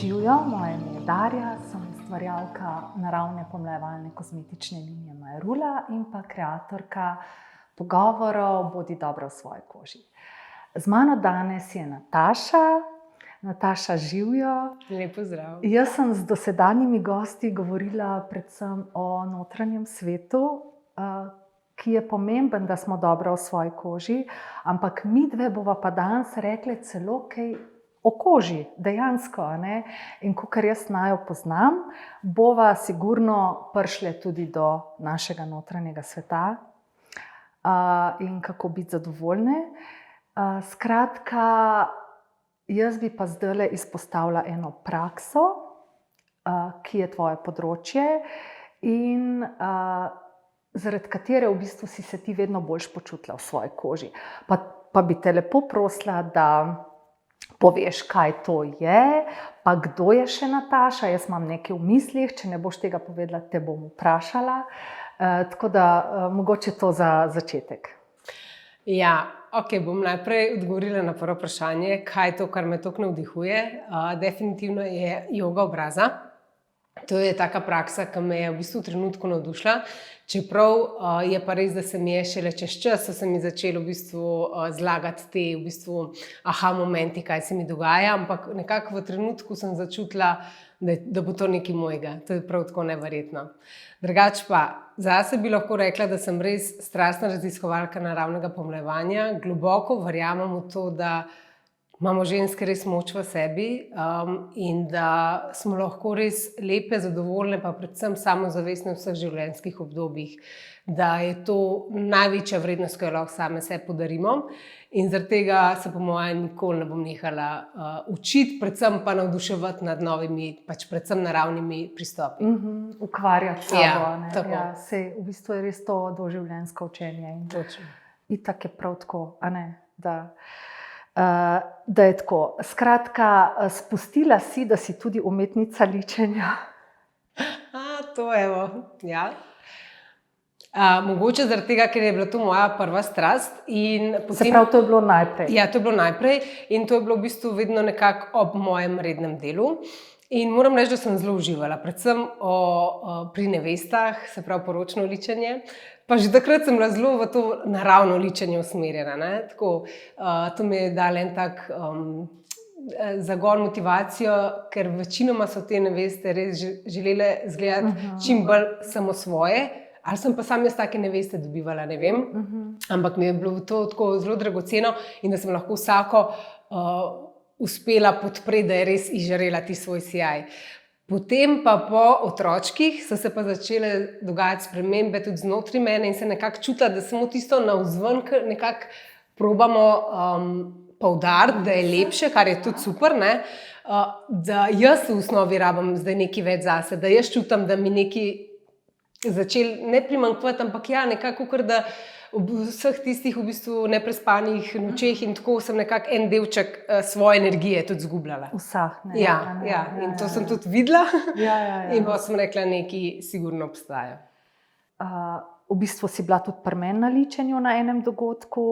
Živijo, moje ime je Darja, sem ustvarjalka naravne pomlajevalne kozmetične linije Majerula in pa kreatorka pogovorov Bodi dobra v svoji koži. Z mano danes je Nataša. Nataša, živijo. Lep pozdrav. Jaz sem z dosedanjimi gosti govorila predvsem o notranjem svetu, ki je pomemben, da smo dobro v svoji koži, ampak mi dve bova pa danes rekli celo kaj o koži, dejansko. Ne? In kakor jaz najo poznam, bova sigurno prišli tudi do našega notranjega sveta in kako biti zadovoljne. Skratka, jaz bi pa zdajle izpostavila eno prakso, ki je tvoje področje in zaradi katere v bistvu si se ti vedno boljš počutila v svoji koži. Pa bi te lepo prosila, da poveš, kaj to je, pa kdo je še Nataša. Jaz imam nekaj v mislih, če ne boš tega povedala, te bom vprašala. Tako da mogoče to za začetek. Ja, ok, bom najprej odgovorila na prvo vprašanje, kaj je to, kar me toliko navdihuje. Definitivno je joga obraza. To je taka praksa, ki me je v bistvu v trenutku navdušila. Čeprav je pa res, da se mi je šele čez čas, so se mi začeli v bistvu zlagati te v bistvu aha momenti, kaj se mi dogaja, ampak nekako v trenutku sem začutila, da bo to nekaj mojega. To je prav tako neverjetno. Drugače pa, zase bi lahko rekla, da sem res strastna raziskovalka naravnega pomlajevanja. Globoko verjamem v to, da imamo ženske res moč v sebi in da smo lahko res lepe, zadovoljne, pa predvsem samozavestne v vseh življenjskih obdobjih. Da je to največja vrednost, ki jo lahko same sebi podarimo. In zaradi tega se po mojem nikoli ne bom nehala učiti, predvsem pa navduševati nad novimi, pač predvsem naravnimi pristopi. Ukvarjati sabo. Ja, tako. Ja, sej, v bistvu je res to doživljenjsko učenje. Točno. Itak je prav tako, a ne, da je tako. Skratka, spustila si, da si tudi umetnica ličenja. To evo, ja. Mogoče zaradi tega, ker je bila to moja prva strast. Se pravi, to je bilo najprej. Ja, to je bilo najprej in to je bilo v bistvu vedno nekako ob mojem rednem delu. In moram reči, da sem zelo uživala, predvsem pri nevestah, se pravi poročno ličenje. Pa že takrat sem bila zelo v to naravno ličenje usmerjena. Ne? Tako, to mi je dalo en tak zagon, motivacijo, ker večinoma so te neveste res želele izgledati čim bolj samosvoje. Ali sem pa sam jaz take neveste dobivala, ne vem. Ampak mi je bilo to tako zelo dragoceno in da sem lahko vsako uspela podpreti, da je res izžarela ti svoj sijaj. Potem pa po otročkih so se pa začele dogajati spremembe tudi znotraj mene in se nekako čutila, da samo tisto navzven nekako probamo poudariti, da je lepše, kar je tudi super, ne? Da jaz v osnovi rabim zdaj nekaj več zase, da jaz čutim, da mi nekaj začeli ne primanjkovati, ampak ja, nekako, ker da v vseh tistih v bistvu neprespanih nočeh in tako sem nekako en delček svoje energije tudi zgubljala. Usahne. Ja, in to sem tudi videla. Ja. In pa sem rekla, nekaj sigurno obstaja. V bistvu si bila tudi pri meni na ličenju na enem dogodku,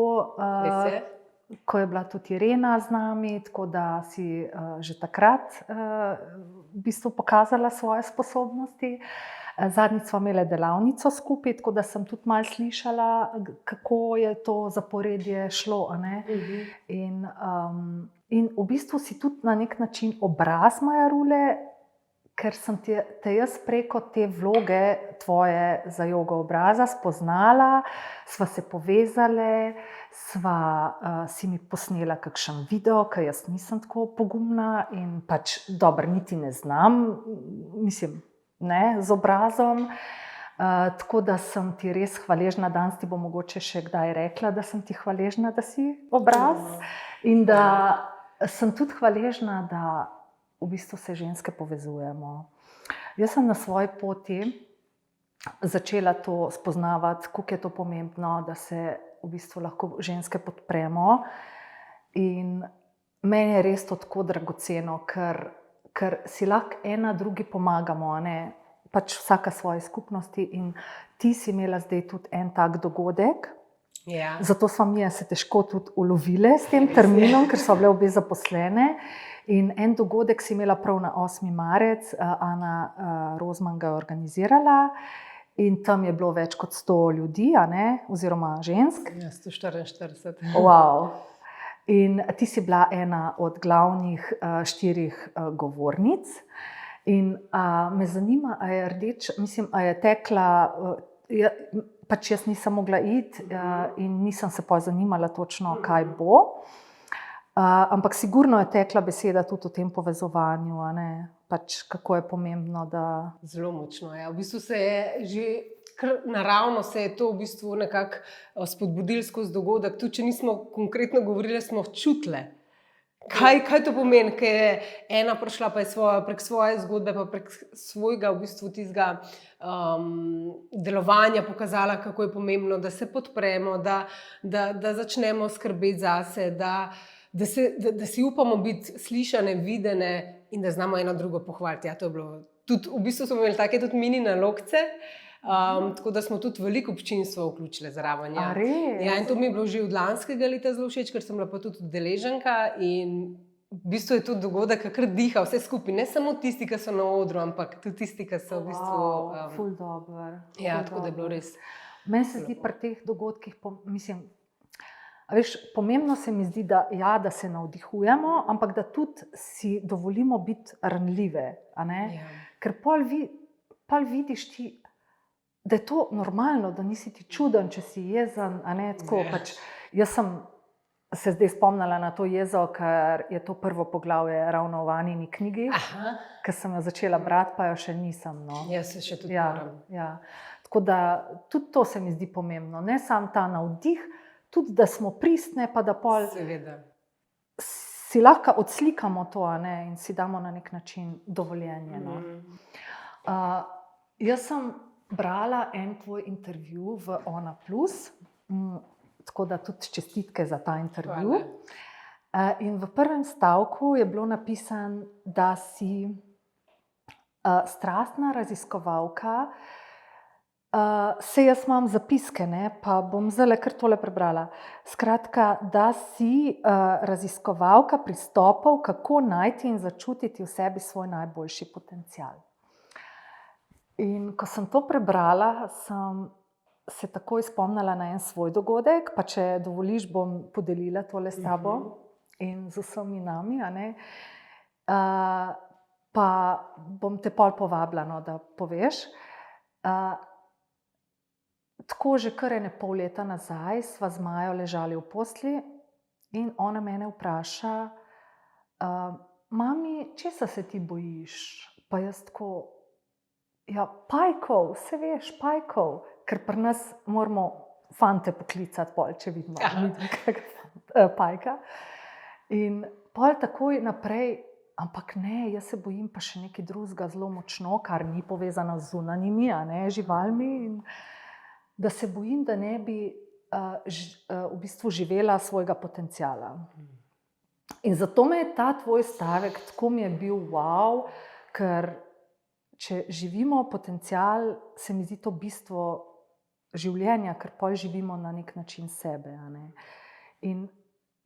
ko je bila tudi Irena z nami, tako da si že takrat v bistvu pokazala svoje sposobnosti. Zadnjič smo imeli delavnico skupaj, tako da sem tudi malo slišala, kako je to zaporedje šlo. A ne? In v bistvu si tudi na nek način obraz Majerule, ker sem te jaz preko te vloge tvoje za jogo obraza spoznala, sva se povezale, si mi posnela kakšen video, ker jaz nisem tako pogumna in pač dobro, niti ne znam, mislim, ne, z obrazom. Tako da sem ti res hvaležna, danes ti bom mogoče še kdaj rekla, da sem ti hvaležna, da si obraz. In da sem tudi hvaležna, da v bistvu se ženske povezujemo. Jaz sem na svoji poti začela to spoznavati, kako je to pomembno, da se v bistvu lahko ženske podpremo. In meni je res to tako dragoceno, ker si lahko ena drugi pomagamo, ne? Pač vsaka svoje skupnosti in ti si imela zdaj tudi en tak dogodek, Ja. Zato smo mi se težko tudi ulovile s tem terminom, ker so bile obe zaposlene. In en dogodek si imela prav na 8. marec, Ana Rozman ga je organizirala in tam je bilo več kot 100 ljudi, oziroma žensk. Ja, 144. Wow. In ti si bila ena od glavnih 4 govornic. In me zanima, a je a je tekla, pač jaz nisem mogla iti in nisem se pa zanimala točno, kaj bo. Ampak sigurno je tekla beseda tudi o tem povezovanju, pač kako je pomembno, da... Zelo močno, ja. V bistvu se je že naravno se je to v bistvu nekako spodbudilo skozi dogodek. Tudi če nismo konkretno govorili, smo čutile. Kaj to pomeni, ker je ena prišla pa je prek svoje zgodbe, pa prek svojega v bistvu tistega delovanja pokazala, kako je pomembno, da se podpremo, da začnemo skrbeti zase, da si upamo biti slišane, videne in da znamo eno drugo pohvaliti. Ja, to je bilo tudi, v bistvu smo imeli take tudi mini nalogce, tako da smo tudi veliko občinstvo vključile zraven. Ja. Ja, in to mi je bilo že od lanskega leta zelo všeč, ker sem bila pa tudi udeleženka in v bistvu je tudi dogodek, kar diha vse skupaj, ne samo tisti, ki so na odru, ampak tudi tisti, ki so v bistvu... Ful dober. Ja, tako da je bilo res... Meni se zdi pri teh dogodkih, mislim, veš, pomembno se mi zdi, da se navdihujemo, ampak da tudi si dovolimo biti ranljive, ker pol vidiš ti, da je to normalno, da nisi ti čuden, če si jezen, tako pač. Jaz sem se zdaj spomnila na to jezo, ker je to prvo poglavje ravno v Anini knjigi, ker sem jo začela brati, pa jo še nisem. Jaz se še tudi moram. Ja. Tako da tudi to se mi zdi pomembno, ne samo ta navdih, tudi da smo pristne, pa da pol si lahko odslikamo to, in si damo na nek način dovoljenje. Jaz sem brala en tvoj intervju v Ona Plus, tako da tudi čestitke za ta intervju. In v prvem stavku je bilo napisano, da si strastna raziskovalka. Se jaz imam zapiske, pa bom zdaj kar tole prebrala. Skratka, da si raziskovalka pristopov, kako najti in začutiti v sebi svoj najboljši potencial. In ko sem to prebrala, sem se takoj spomnila na en svoj dogodek, pa če dovoliš, bom podelila tole s tabo in z vsemi nami. Pa bom te pol povabila, da poveš. Tako že kar ene pol leta nazaj sva z Majo ležali v postelji in ona mene vpraša, mami, česa se ti bojiš? Pa jaz tako, ja, pajkov, se veš, pajkov, ker pri nas moramo fante poklicati pol, če vidimo kakega pajka. In pol takoj naprej, ampak ne, jaz se bojim pa še nekaj drugega zelo močno, kar ni povezano z zunanjimi, živalmi, in da se bojim, da ne bi v bistvu živela svojega potenciala. In zato me je ta tvoj stavek, tako mi je bil wow, ker če živimo potencial, se mi zdi to bistvo življenja, ker pol živimo na nek način sebe. In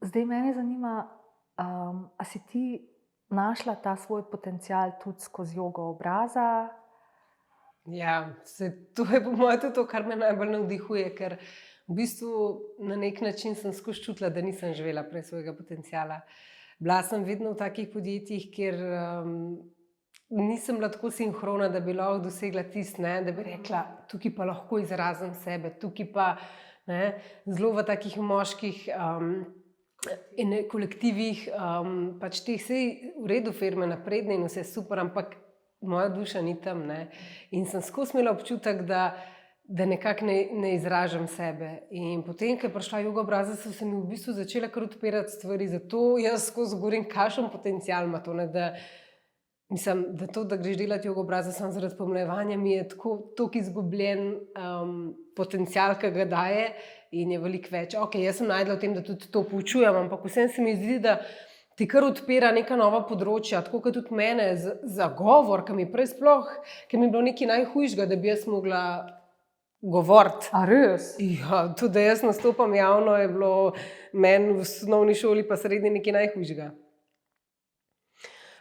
zdaj mene zanima, a si ti našla ta svoj potencial tudi skozi jogo obraza? Ja, to je po mojem tudi to, kar me najbolj navdihuje, ker v bistvu na nek način sem skozi čutila, da nisem živela prej svojega potenciala. Bila sem vedno v takih podjetjih, kjer nisem bila tako sinhrona, da bi lahko dosegla tisto, da bi rekla, tukaj pa lahko izrazim sebe, tukaj pa zelo v takih moških kolektivih, pač teh vse v redu, firme napredne in vse super, ampak moja duša ni tam. In sem skozi imela občutek, da nekako ne izražam sebe. In potem, ko je prišla joga obraza, so se mi v bistvu začele kar odpirati stvari, zato jaz skozi govorim, kakšen potencial ima to, mislim, da to, da greš delati jogo obraza samo zaradi pomlajevanja, mi je tako izgubljen potencial, ki ga daje in je veliko več. Ok, jaz sem najdla v tem, da tudi to poučujem, ampak vsem se mi zdi, da ti kar odpira neka nova področja, tako kot tudi mene, za govor, ki mi prej sploh, ki mi je bilo nekaj najhujšega, da bi jaz mogla govoriti. A res? Ja, tudi da jaz nastopam javno, je bilo meni v osnovni šoli pa srednji nekaj najhujšega.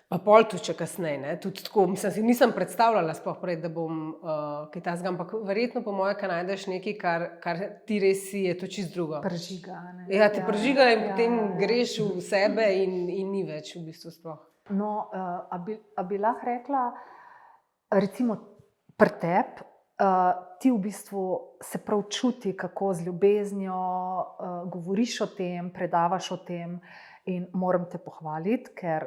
Pa pol tudi še kasneje, ne, tudi tako, mislim, si nisem predstavljala sploh prej, da bom kaj takega, ampak verjetno po moje, kaj najdeš nekaj, kar ti res si, je to čisto drugo. Pržiga, ne. Ja, te pržiga in potem greš v sebe in ni več v bistvu sploh. No, a bi lahko rekla, recimo pri tebi, ti v bistvu se prav čuti, kako z ljubeznijo govoriš o tem, predavaš o tem. In moram te pohvaliti, ker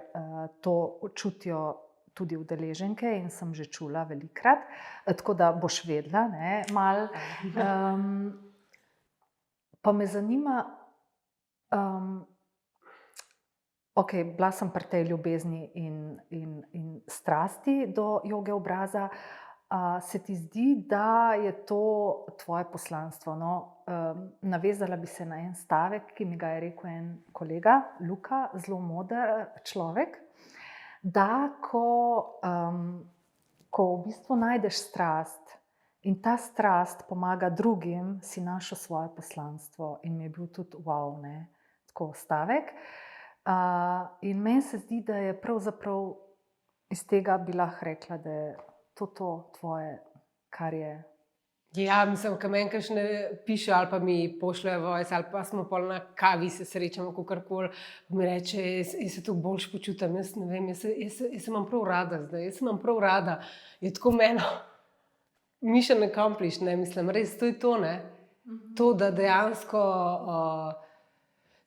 to čutijo tudi udeleženke in sem že čula velikokrat, tako da boš vedela, ne, malo. Pa me zanima, okay, bila sem pri tej ljubezni in strasti do joge obraza. Se ti zdi, da je to tvoje poslanstvo? No, navezala bi se na en stavek, ki mi ga je rekel en kolega, Luka, zelo moder človek, da ko v bistvu najdeš strast in ta strast pomaga drugim, si našel svoje poslanstvo. In mi je bil tudi wow, ne, tako stavek. In meni se zdi, da je pravzaprav iz tega bi lahko rekla, da je to tvoje, kar je. Ja, mislim, ko meni kakšne piše ali pa mi pošljejo voice ali pa smo pol na kavi, se srečamo, kakorkoli, mi reče, jaz se tako boljše počutim, jaz ne vem, jaz se imam prav rada zdaj, jaz se imam prav rada. Je tako meni mission accomplished, ne, mislim, res to je to, ne. To, da dejansko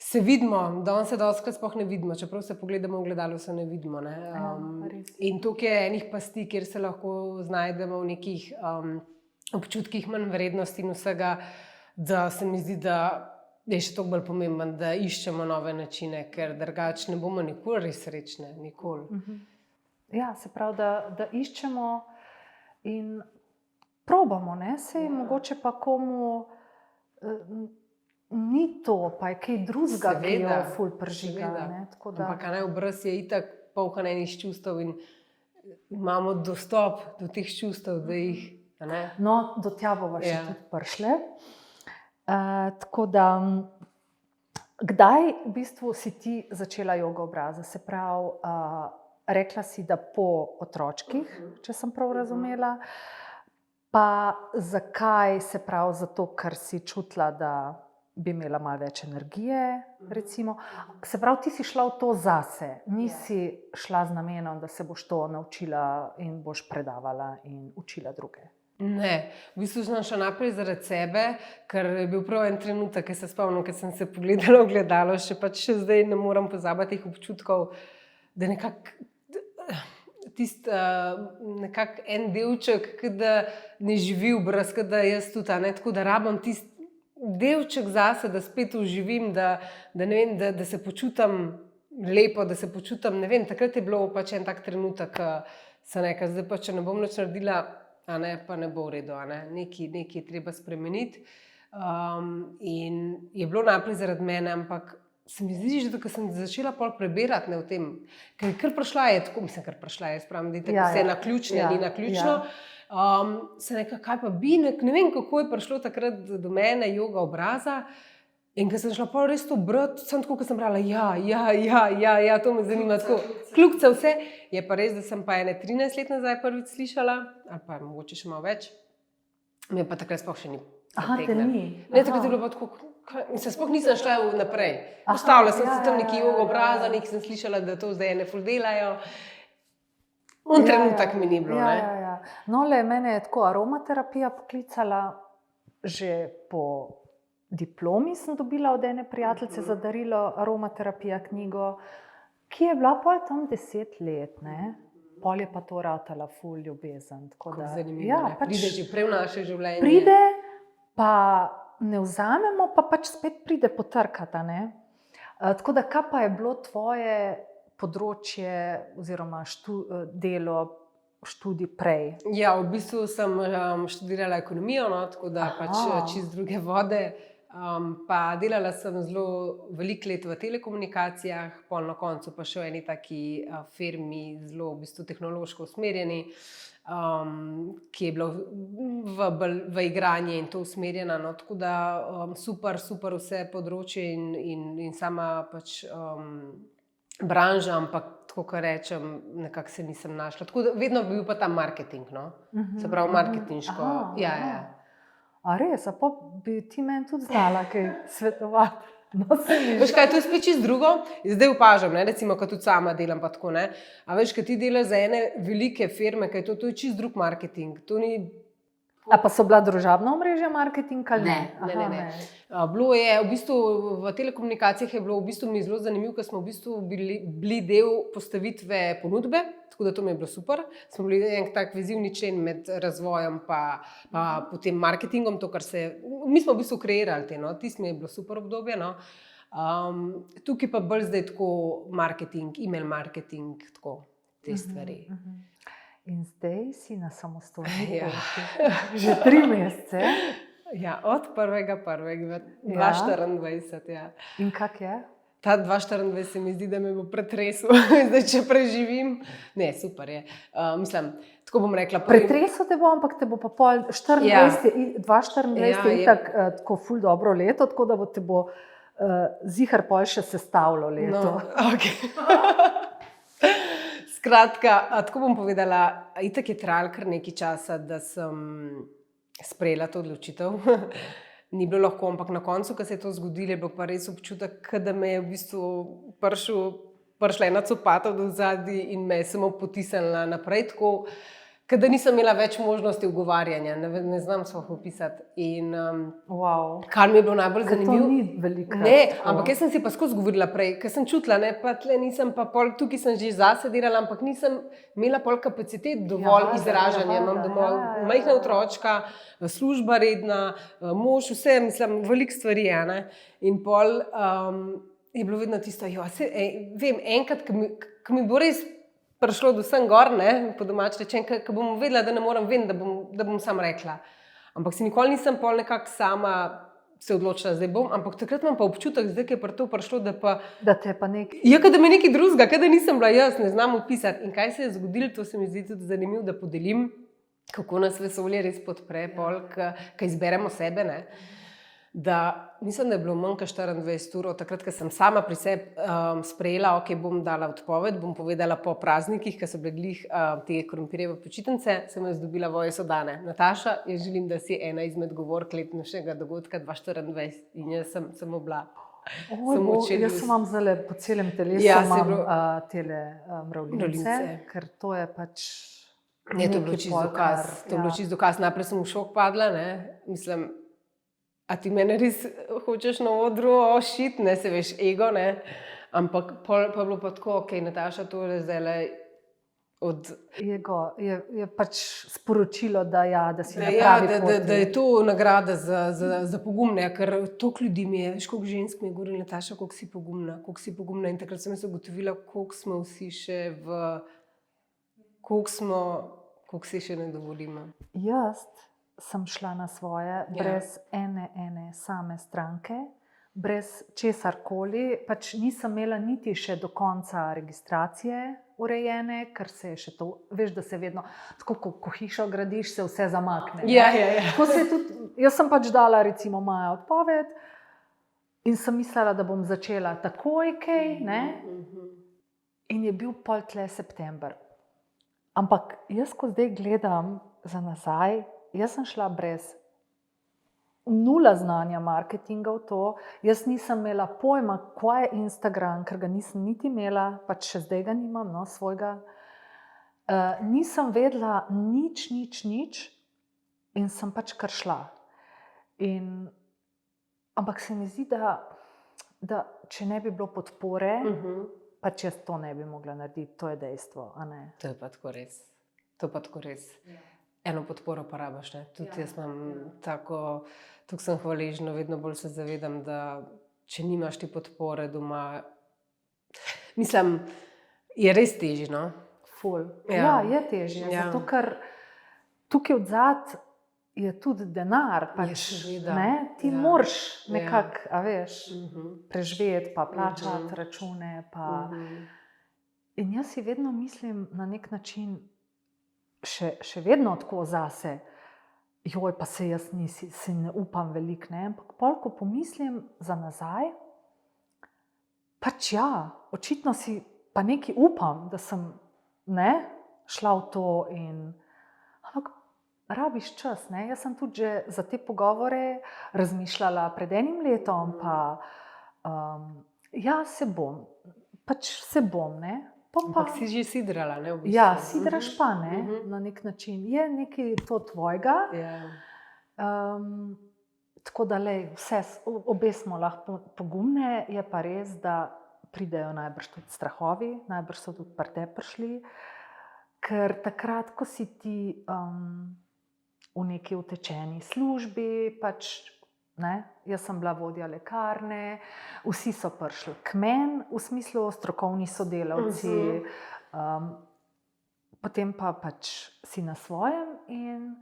se vidimo, danes se dostikrat sploh ne vidimo, čeprav se pogledamo v gledalo, se ne vidimo, ne. In tukaj je enih pasti, kjer se lahko znajdemo v nekih občutkih manj vrednosti in vsega, da se mi zdi, da je še toliko bolj pomemben, da iščemo nove načine, ker drugače ne bomo nikoli res srečne, nikoli. Ja, se pravi, da iščemo in probamo, ne, sej mogoče pa komu ni to, pa je kaj drugega, ki jo ful pržiga, ne, tako da. Ampak obraz je itak polhan enih čustev in imamo dostop do teh čustev, da jih, ne. No, do tja bova še tudi prišle. Tako da, kdaj v bistvu si ti začela jogo obraza? Se pravi, rekla si, da po otročkih, če sem prav razumela. Pa zakaj? Se pravi, zato, ker si čutila, da bi imela malo več energije, recimo. Se pravi, ti si šla v to zase, nisi šla z namenom, da se boš to naučila in boš predavala in učila druge. Ne, v bistvu sem šla naprej zaradi sebe, ker je bil prav en trenutek, ki se spomnim, ker sem se pogledala v gledalo, še zdaj ne morem pozabiti teh občutkov, da nekako en delček, da ne živi v brez, da jaz tudi, ne, tako da rabim tisti delček zase, da spet uživim, da ne vem, da se počutim lepo, da se počutim, ne vem, takrat je bilo pač en tak trenutek, sem rekla, zdaj pa če ne bom nič naredila, pa ne bo v redu, nekaj je treba spremeniti. In je bilo najprej zaradi mene, ampak se mi zdi, da sem začela pol prebirati o tem, ker je kar prišla, tako mislim, kar prišla, jaz pravim, da je tako vse naključno, ni naključno. Se nekaj, kaj pa bi, ne vem, kako je prišlo takrat do mene joga obraza. In ko sem šla pol res to brati, sem tako, ko sem brala, ja, to me zanima, tako, kljubce vse. Je pa res, da sem pa 13 let nazaj prvič slišala, ali pa mogoče še malo več, mi je pa takrat sploh še ni. Te ni? Ne, takrat je bilo pa tako, mislim, sploh nisem šla naprej. Postavila sem se tam neki joga obraza, nekaj sem slišala, da to zdaj ne ful delajo. On trenutek mi ni bilo, ne. Ja. No, le, mene je tako aromaterapija poklicala, že po diplomi sem dobila od ene prijateljice za darilo aromaterapija knjigo, ki je bila pol tam 10 let, ne. Pol je pa to ratala ful ljubezen. Zanimivo, ne. Pride že prej v naše življenje. Pride, pa ne vzamemo, pa pač spet pride potrkata, ne. Tako da, kaj pa je bilo tvoje področje oziroma delo, študij prej? Ja, v bistvu sem študirala ekonomijo, no, tako da pač čist druge vode. Pa delala sem zelo veliko let v telekomunikacijah, pol na koncu pa še v eni taki firmi, zelo v bistvu tehnološko usmerjeni, ki je bila v igranje in to usmerjena. No, tako da super vse področje in sama pač branža, ampak tako, kar rečem, nekako se nisem našla. Tako da vedno bi bil pa ta marketing, no? Se pravi marketinško. Ja. A res, pa bi ti meni tudi znala kaj svetovati? No, veš kaj, to je spet čisto drugo. Zdaj opažam, ne, recimo, ko tudi sama delam pa tako, ne. A veš, ko ti delaš za ene velike firme, kaj to je čisto drug marketing. To ni... A pa so bila družabna omrežja marketing ali ne? Ne. Bilo je, v bistvu v telekomunikacijah je bilo v bistvu mi zelo zanimivo, ker smo v bistvu bili del postavitve ponudbe, tako da to mi je bilo super. Smo bili en tak vezivni člen med razvojem pa potem marketingom, to, kar mi smo v bistvu kreirali te, no, tisto mi je bilo super obdobje, no. Tukaj pa bolj zdaj tako marketing, email marketing, tako te stvari. In zdaj si na samostojni poti. Že 3 mesece. Ja, od 1.1.2024. Ja. In kak je? Ta 2024 se mi zdi, da me bo pretresel. Zdaj, če preživim. Ne, super je. Mislim, tako bom rekla. Pretresel te bo, ampak te bo pa pol 2024 je itak tako ful dobro leto, tako da te bo zihar pol še sestavilo leto. No, okay. Skratka, tako bom povedala, itak je trajalo kar nekaj časa, da sem sprejela to odločitev. Ni bilo lahko, ampak na koncu, ko se je to zgodilo, je bilo pa res občutek, da me je v bistvu prišla ena copata do zadaj in me je samo potisnila naprej, tako da nisem imela več možnosti ugovarjanja, ne znam sploh opisati. In kar mi je bilo najbolj zanimivo. To ni velikrat. Ne, ampak jaz sem si pa skozi govorila prej, ker sem čutila, ne, pa tle nisem pa pol, tukaj sem že zase delala, ampak nisem imela pol kapacitet dovolj izražanja. Imam domov majhna otročka, služba redna, mož, vse, mislim, veliko stvari je, ne. In pol je bilo vedno tisto, vem, enkrat, ko mi bo res prišlo do vsem gor, ne, po domač rečem, ko bom vedela, da ne morem, vem, da bom sam rekla. Ampak si nikoli nisem pol nekako sama se odločila, zdaj bom, ampak takrat imam pa občutek, zdaj, ki je to prišlo, da pa... Da te pa nekaj... Ja, da me nekaj drugega, da nisem bila jaz, ne znam opisati. In kaj se je zgodilo, to se mi zdi tudi zanimivo, da podelim, kako nas vesolje res podpre, pol, ko izberemo sebe, ne. Da mislim, da je bilo manj kot 24 ur, takrat, ko sem sama pri sebi sprejela, ok, bom dala odpoved, bom povedala po praznikih, ko so bile glih te krompirjeve počitnice, sem jaz dobila voice od Ane. Nataša, jaz želim, da si ena izmed govork letošnjega dogodka 2024 in jaz sem samo bila. Jaz sem vam zdaj po celem telesu tele mravljnice, ker to je pač... Ne, to je bilo čisto dokaz. To je bilo čisto dokaz. Najprej sem v šok padla, ne, mislim, a ti mene res hočeš na odru ošit, ne, se veš, ego, ne, ampak pa je bilo pa tako, ok, Nataša, to je zdaj od... Ego je pač sporočilo, da si na pravi poti. Da je to nagrada za pogum, ne, ker toliko ljudi mi je, veš, koliko žensk mi je govorila, Nataša, koliko si pogumna, in takrat sem se ugotovila, koliko smo vsi še koliko si še ne dovolimo. Jaz sem šla na svoje, brez ene same stranke, brez česarkoli, pač nisem imela niti še do konca registracije urejene, ker se je še to, veš, da se vedno, tako ko hišo gradiš, se vse zamakne. Ja. Tako se je tudi, jaz sem pač dala recimo maja odpoved in sem mislila, da bom začela takoj kaj, ne, in je bil pol tle september. Ampak jaz, ko zdaj gledam za nazaj, jaz sem šla brez 0 znanja marketinga v to, jaz nisem imela pojma, kaj je Instagram, ker ga nisem niti imela, pač še zdaj ga nimam, no, svojega. Nisem vedela nič in sem pač kar šla. Ampak se mi zdi, da če ne bi bilo podpore, pač jaz to ne bi mogla narediti, to je dejstvo, a ne? To je pa tako res. Eno podporo pa rabaš, ne. Tudi jaz imam tako sem hvaležna, vedno bolj se zavedam, da če nimaš ti podpore doma, mislim, je res težje, no. Ful. Ja, je težje, zato ker tukaj odzad je tudi denar. Pač, ti moraš nekako, preživeti, pa plačati račune. In jaz si vedno mislim na nek način, še vedno tako zase, joj, pa se jaz si ne upam veliko, ne? Ampak pol, ko pomislim za nazaj, pač očitno si pa nekaj upam, da sem šla v to ampak rabiš čas, ne? Jaz sem tudi že za te pogovore razmišljala pred enim letom, pa se bom, ne? Ampak si že sidrala, ne? V bistvu. Ja, sidraš pa, ne? Na nek način. Je nekaj to tvojega. Tako da, obe smo lahko pogumne, je pa res, da pridejo najbrž tudi strahovi, najbrž so tudi pri tebi prišli, ker takrat, ko si ti v neki utečeni službi, pač, jaz sem bila vodja lekarne, vsi so prišli k meni, v smislu strokovni sodelavci, potem pa pač si na svojem in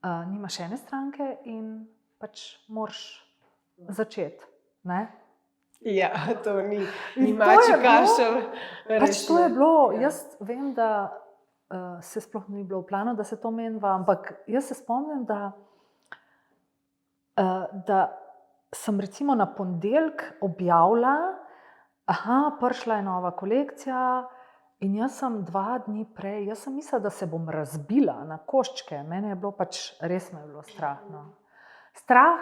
nimaš ene stranke in pač moraš začeti. Ja, to ni mačji kašelj. Pač to je bilo, jaz vem, da se sploh ni bilo v planu, da se to menva, ampak jaz se spomnim, da sem recimo na ponedeljek objavila, prišla je nova kolekcija in jaz sem 2 dni prej, jaz sem mislila, da se bom razbila na koščke. Mene je bilo pač, res me je bilo strah. Strah,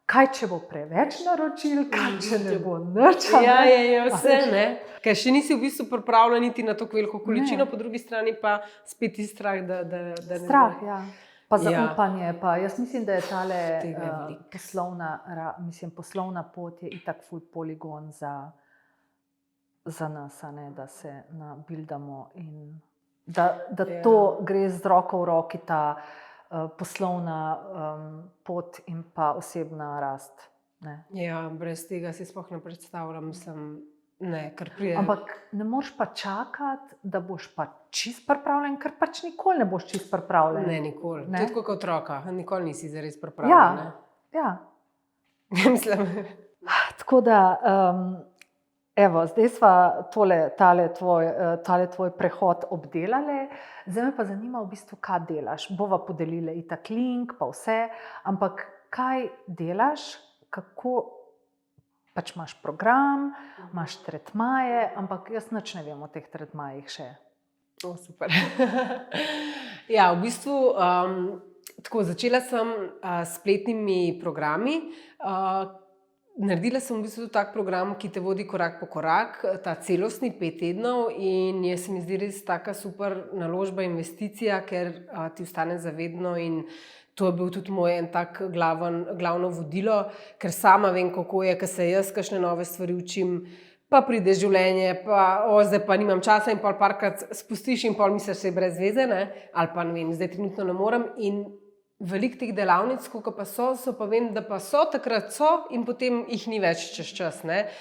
kaj če bo preveč naročil, kaj če ne bo nič. Ja, vse, ne. Ker še nisi v bistvu pripravljena niti na to veliko količino, po drugi strani pa spet je strah, da ne. Strah, pa zaupanje, pa jaz mislim, da je tale poslovna pot je itak ful poligon za nas, da se nabildamo in da to gre z roko v roki, ta poslovna pot in pa osebna rast. Ja, brez tega si sploh ne predstavljam, kar pride. Ampak ne moreš pa čakati, da boš pa čist pripravljen, ker pač nikoli ne boš čist pripravljen. Ne, nikoli. To je tako kot otroka, nikoli nisi zares pripravljen. Ja. Mislim. Tako da, zdaj sva tale tvoj prehod obdelali, zdaj me pa zanima v bistvu, kaj delaš. Bova podelili itak link, pa vse, ampak kaj delaš, kako pač imaš program, imaš tretmaje, ampak jaz nič ne vem o teh tretmajih še. Super. Ja, v bistvu, tako začela sem s spletnimi programi. Naredila sem v bistvu tak program, ki te vodi korak po korak, ta celostni 5 tednov in se mi zdi res taka super naložba, investicija, ker ti ostane zavedno in to je bil tudi moj en tak glavno vodilo, ker sama vem, kako je, ker se jaz kakšne nove stvari učim, pa pride življenje, pa zdaj pa nimam časa in pol parkrat spustiš in pol misliš, se je brez veze, ne? Ali pa ne vem, zdaj trenutno ne morem in veliko teh delavnic, koliko pa so pa vem, da pa so, takrat so in potem jih ni več čez čas, ne?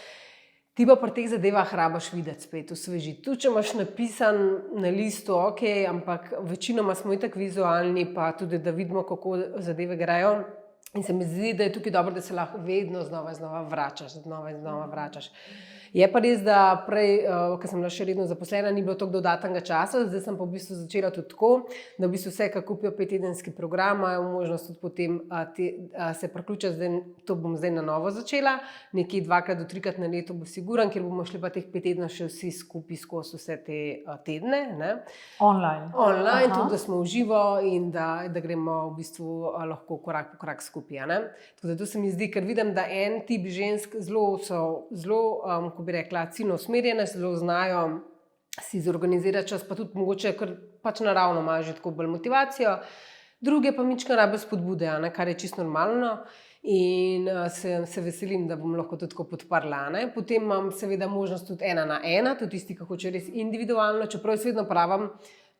Ti pa pri teh zadevah rabaš videti spet, osvežiti. Tudi, če imaš napisan na listu, ampak večinoma smo itak vizualni, pa tudi, da vidimo, kako zadeve grejo. In se mi zdi, da je tukaj dobro, da se lahko vedno znova vračaš. Je pa res, da prej, ko sem bila še redno zaposlena, ni bilo toliko dodatnega časa, zdaj sem pa v bistvu začela tudi tako, da v bistvu vse, ki kupijo 5-tedenski program, imajo možnost tudi potem se priključiti, to bom zdaj na novo začela, nekaj 2 do 3 na leto bo siguran, ker bomo šli pa teh 5 tednov še vsi skupaj skozi vse te tedne. Ne? Online, tudi da smo v živo in da gremo v bistvu lahko korak po korak skupaj. Ne? Tako da to se mi zdi, ker vidim, da en tip žensk zelo bi rekla, ciljno usmerjene, zelo znajo si zorganizirati čas, pa tudi mogoče, ker pač naravno imajo že tako bolj motivacijo. Druge pa mička rabijo spodbude, kar je čisto normalno in se veselim, da bom lahko tudi tako podprla. Ne? Potem imam seveda možnost tudi 1 na 1, tudi tisti, ki hoče res individualno, čeprav jaz vedno pravim,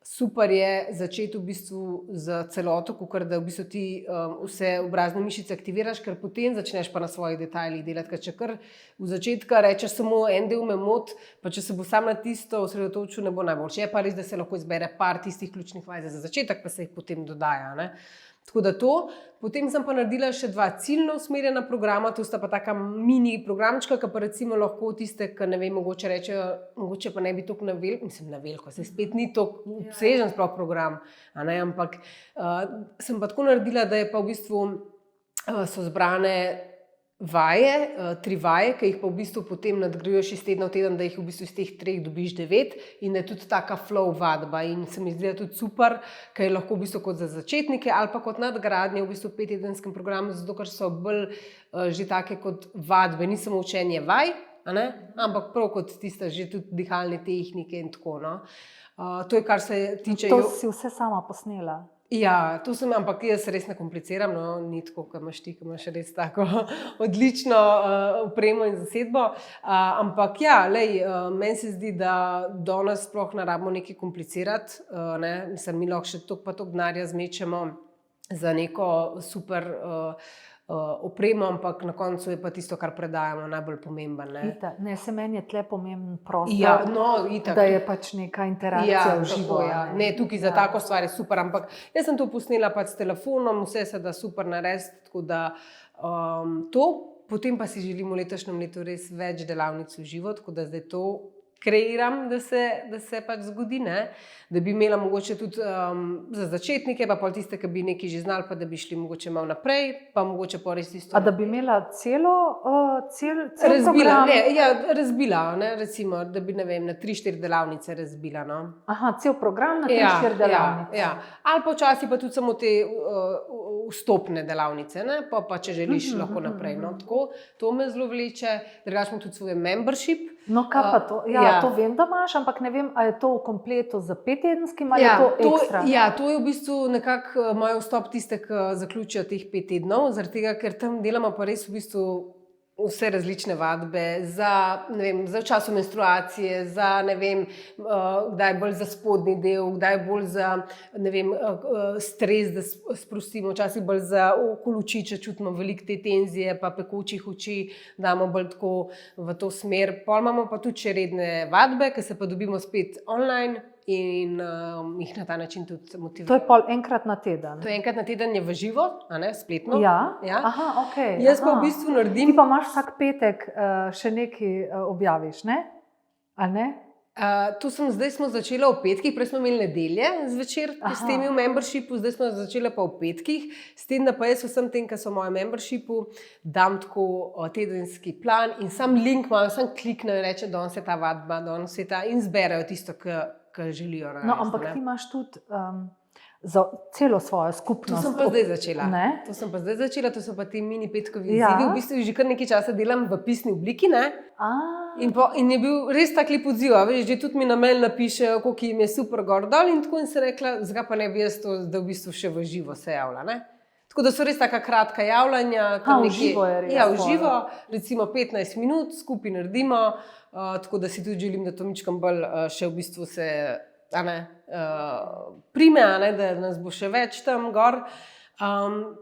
super je začeti v bistvu z celoto, kakor da v bistvu ti vse obrazne mišice aktiviraš, ker potem začneš pa na svojih detajlih delati, ker če kar v začetku rečeš samo en del me moti, pa če se bo sam na tisto osredotočil, ne bo najboljše. Je pa res, da se lahko izbere par tistih ključnih vaj za začetek, pa se jih potem dodaja. Ne? Tako da to. Potem sem pa naredila še 2 ciljno usmerjena programa, to sta pa taka mini programčka, ki pa recimo lahko tiste, ki ne vem, mogoče rečejo, mogoče pa ne bi toliko na veliko, se spet ni toliko obsežen sploh program, ampak sem pa tako naredila, da je pa v bistvu so zbrane vaje, 3 vaje, ki jih pa v bistvu potem nadgrajuješ iz tedna v teden, da jih v bistvu iz teh 3 dobiš 9 in je tudi taka flow vadba in se mi zdi tudi super, ker je lahko v bistvu kot za začetnike ali pa kot nadgradnje v bistvu 5-tedenskem programu, zato ker so bolj že take kot vadbe, ni samo učenje vaj, ampak prav kot tista že tudi dihalne tehnike in tako. No. To je, kar se tiče... To si vse sama posnela? Ja, to sem, ampak jaz res ne kompliciram, no, ni tako, kot imaš ti, ki imaš res tako odlično opremo in zasedbo. Ampak ja, meni se zdi, da danes sploh ne rabimo nekaj komplicirati, mislim, mi lahko še toliko pa toliko denarja zmečemo za neko super opremo, ampak na koncu je pa tisto, kar predajamo, najbolj pomemben. Ne, se meni je tle pomemben prostor, ja, no, da je pač neka interakcija v živo. Ne, tukaj za tako stvar je super, ampak jaz sem to posnela pač s telefonom, vse se da super narediti, tako da to. Potem pa si želimo v letošnjem letu res več delavnic v živo, tako da zdaj to kreiram, da se pač zgodi, ne? Da bi imela mogoče tudi za začetnike, pa pol tiste, ki bi nekaj že znali, pa da bi šli mogoče malo naprej, pa mogoče pa res isto. A da bi imela cel program? Razbila, ne? Recimo, da bi, ne vem, na 3-4 delavnice razbila. No? Aha, cel program na 3-4 delavnice. Ja. Ali pa včasih pa tudi samo te vstopne delavnice, ne? Pa če želiš lahko naprej. No? Tako, to me zelo vleče, drugače imam tudi svoj membership. No, kaj pa to? Ja, to vem, da imaš, ampak ne vem, a je to v kompletu za 5-tedenskim ali je to ekstra? Ja, to je v bistvu nekako moj vstop tiste, ki zaključijo teh 5 tednov, zaradi tega, ker tam delamo pa res v bistvu vse različne vadbe za, ne vem, za času menstruacije, za, ne vem, kdaj bolj za spodnji del, kdaj bolj za, ne vem, stres, da sprostimo, včasih bolj za okoli oči, če čutimo veliko te tenzije, pa pekočih oči, damo bolj tako v to smer. Pol imamo pa tudi še redne vadbe, ki se pa dobimo spet online in jih na ta način tudi motiviramo. To je pol enkrat na teden? To je enkrat na teden, je v živo, spletno. Ja? Aha, ok. Jaz pa v bistvu naredim... Ti pa imaš vsak petek še nekaj objaviš, ne? Ali ne? Zdaj smo začeli v petkih, prej smo imeli nedelje zvečer s temi v membershipu, zdaj smo začeli pa v petkih, s tem, da pa jaz vsem tem, ki so v mojem membershipu, dam tako tedenski plan in sam link imajo, sam kliknejo in reče, danes je ta vadba, danes je ta in zberajo tisto, kar želijo narediti. No, ampak ti imaš tudi za celo svojo skupnost. To sem pa zdaj začela. To so pa ti mini petkovi izzivi. V bistvu že kar nekaj časa delam v pisni obliki, ne? In je bil res tak lep odziv, že tudi mi na mail napišejo, koliko jim je super gor dol in tako in se rekla, zakaj pa ne bi jaz to, da v bistvu še v živo se javlja, ne? Tako da so res taka kratka javljanja. V živo je res. Ja, v živo, recimo 15 minut skupaj naredimo, tako da si tudi želim, da to mičkam bolj še v bistvu se prime, da nas bo še več tam gor.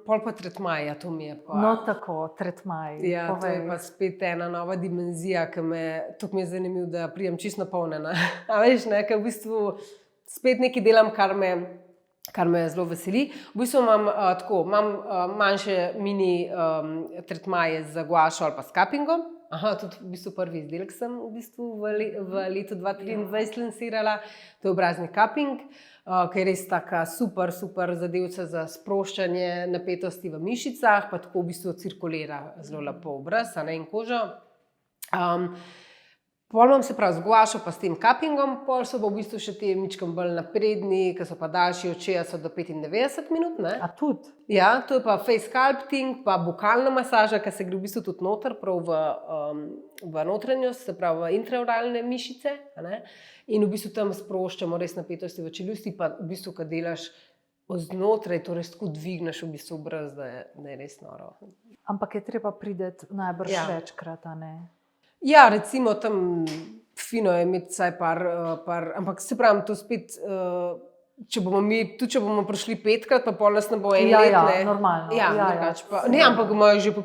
Pol pa tretmaja, to mi je pa... No tako, tretmaj. Ja, to je pa spet ena nova dimenzija, ki to mi je zanimivo, da prijem čisto napolnjena. A veš, ne, ker v bistvu spet nekaj delam, kar me zelo veseli. V bistvu imam manjše mini tretmaje z guašo ali pa s kapingom. Tudi v bistvu prvi izdelek sem v letu 2023 lansirala, to je obrazni kaping, ki je res taka super zadevca za sproščanje napetosti v mišicah, pa tako v bistvu cirkulira zelo lepo obraz in kožo. Pol imam se prav z guašo pa s tem kapingom, pol so pa v bistvu še te mičkam bolj napredni, ki so pa daljši od 60 do 95 minut. Ne? A tudi? Ja, to je pa face sculpting, pa bukalna masaža, ki se gre v bistvu tudi noter, prav v notranjost, se pravi v intraoralne mišice. Ne? In v bistvu tam sproščamo res napetosti v čeljusti, pa v bistvu, kad delaš znotraj, to res tako dvigneš v bistvu obraz, da je res noro. Ampak je treba priti najbrž večkrat, a ne? Ja, recimo tam fino je imeti vsaj par, ampak se pravim, to spet če bomo prišli 5krat, pa pol nas ne bo en Ja, let. ja, Ne. normalno. Ja, Ja, drugače pa. ja. Ne, ampak imajo že po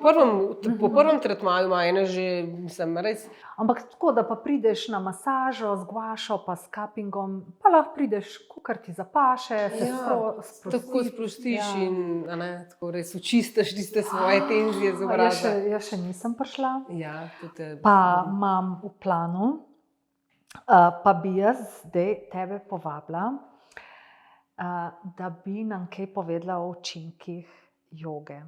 prvem tretmaju ima ene že, mislim, res. Ampak tako, da pa prideš na masažo z guašo, pa s kapingom, pa lahko prideš, kakor ti zapaše, se sprostiš. Tako sprostiš in tako res očistiš tiste svoje tenzije z obraza. Jaz še nisem prišla. Ja, tudi. Pa imam v planu, pa bi jaz zdaj tebe povabila, da bi nam kaj povedala o učinkih joge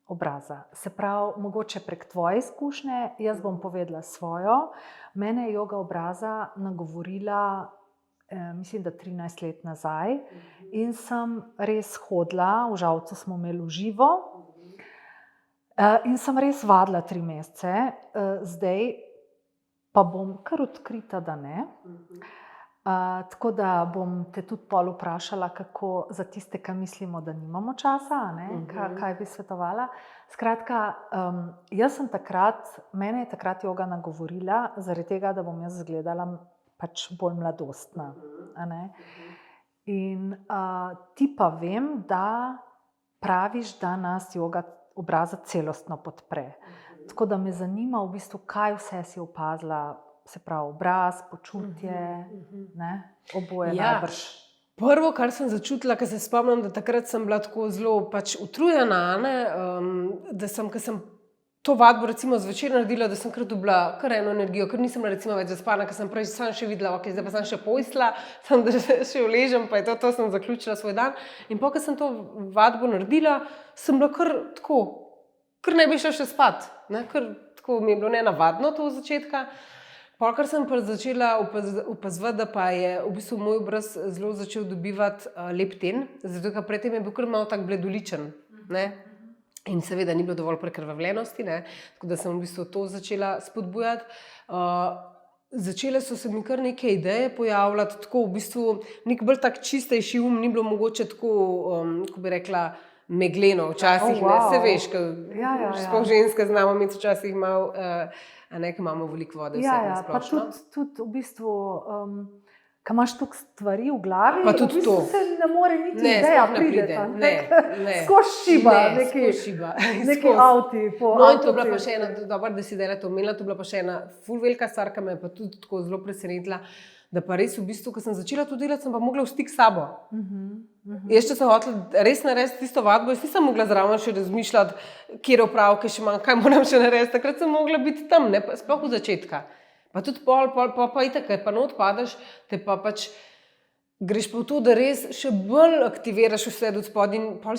obraza. Se pravi, mogoče prek tvoje izkušnje, jaz bom povedala svojo. Mene je joga obraza nagovorila, mislim, da 13 let nazaj, in sem res hodila, v Žalcu smo imeli v živo, in sem res vadila 3 mesece, zdaj pa bom kar odkrita, da ne. Tako da bom te tudi pol vprašala, kako za tiste, ki mislimo, da nimamo časa, kaj bi svetovala. Skratka, mene je takrat joga nagovorila, zaradi tega, da bom jaz izgledala pač bolj mladostna. In ti pa vem, da praviš, da nas joga obraza celostno podpre. Tako da me zanima v bistvu, kaj vse si opazila, se pravi obraz, počutje, oboje najbrž. Prvo, kar sem začutila, ker se spomnim, da takrat sem bila tako zelo pač utrujena, da sem, ko sem to vadbo recimo zvečer naredila, da sem kar dobila kar eno energijo, ker nisem bila recimo več zaspana, ker sem prej sam še videla, ok, zdaj pa sem še pojsla, sem da še uležem, pa je to sem zaključila svoj dan. In po, ko sem to vadbo naredila, sem bila kar tako, kar ne bi šla še spat, ker tako mi je bilo nenavadno to od začetka. Kar sem pa začela opazovati, da pa je v bistvu moj obraz zelo začel dobivati lepten, zato ker predtem je bil kar malo tak bledoličen. In seveda ni bilo dovolj prekrvavljenosti, tako da sem v bistvu to začela spodbujati. Začele so se mi kar neke ideje pojavljati, tako v bistvu nek bolj tak čistejši ni bilo mogoče tako, ko bi rekla, megleno včasih, se veš, sploh ženske znamo imeti včasih malo, ker imamo veliko vode v sebi splošno. Pa tudi v bistvu, ko imaš toliko stvari v glavi, pa tudi v bistvu se ne more niti ideja pride. Skozi šiba, neki avti. No, in to je bila pa še ena, dobro, da si dela to omenila, to je bila pa še ena ful velika stvar, ki me je pa tudi tako zelo presenetila, da pa res v bistvu, ko sem začela to delati, sem pa mogla v stik s sabo. Jaz, če sem hotela res narediti tisto vadbo, jaz nisem mogla zraven še razmišljati, kjer opravke še imam, kaj moram še narediti. Takrat sem mogla biti tam, sploh od začetka. Pa tudi pa itak, pa not padaš, te pa pač greš pa v to, da res še bolj aktiviraš vse od spodaj in pa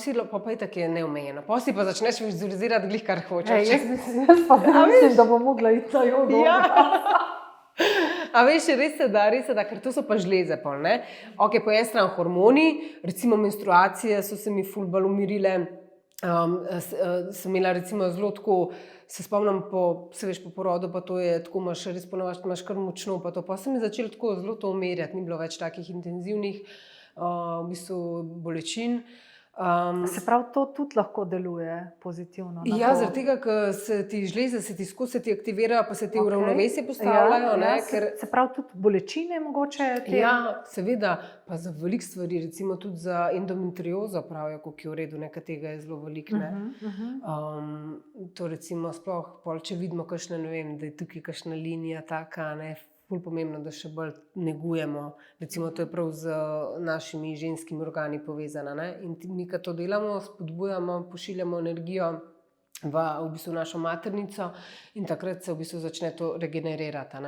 itak je neomejeno. Pol si pa začneš vizualizirati glih, kar hočeš. Jaz pa mislim, da bom mogla iti na jogo. A veš, res se da, ker to so pa žleze pol, Ok, po eni strani hormoni, recimo menstruacije so se mi ful bolj umirile, sem imela recimo zelo tako, se spomnim po porodu, pa to je tako, imaš res ponovadi, imaš kar močno, pa to pa se mi začelo tako zelo to umirjati, ni bilo več takih intenzivnih v bistvu bolečin. Se pravi, to tudi lahko deluje pozitivno? Ja, zaradi tega, ker se ti žleze, se ti aktivirajo, pa se ti v ravnovesje postavljajo. Se pravi, tudi bolečine mogoče? Ja, seveda, pa za veliko stvari, recimo tudi za endometriozo pravijo, koliko je v redu, tega je zelo veliko. To recimo sploh, če vidimo kakšne, ne vem, da je tukaj kakšna linija taka, ful pomembno, da še bolj negujemo. Recimo, to je prav z našimi ženskimi organi povezana. In mi, ko to delamo, spodbujamo, pošiljamo energijo v bistvu našo maternico in takrat se v bistvu začne to regenerirati.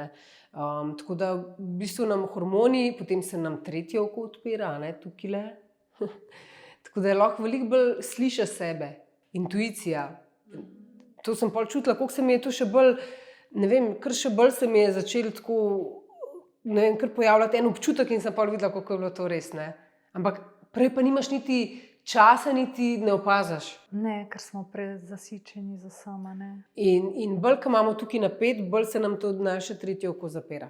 Tako da v bistvu nam hormoni, potem se nam tretje oko odpira, tukajle. Tako da je lahko veliko bolj sliša sebe, intuicija. To sem pol čutila, koliko se mi je to še bolj, ne vem, kar še bolj se mi je začelo tako, ne vem, kar pojavljati en občutek in sem pol videla, kako je bilo to res, Ampak prej pa nimaš niti časa, niti ne opaziš. Ne, ker smo prezasičeni za sama, In bolj, ko imamo tukaj napet, bolj se nam to naše tretje oko zapira.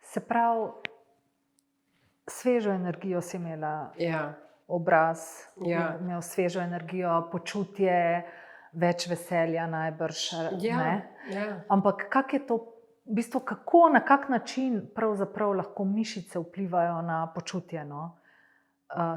Se pravi, svežo energijo si imela, obraz, imel svežo energijo, počutje, več veselja najbrž. Ampak kako je to v bistvu, kako, na kak način pravzaprav lahko mišice vplivajo na počutje. No?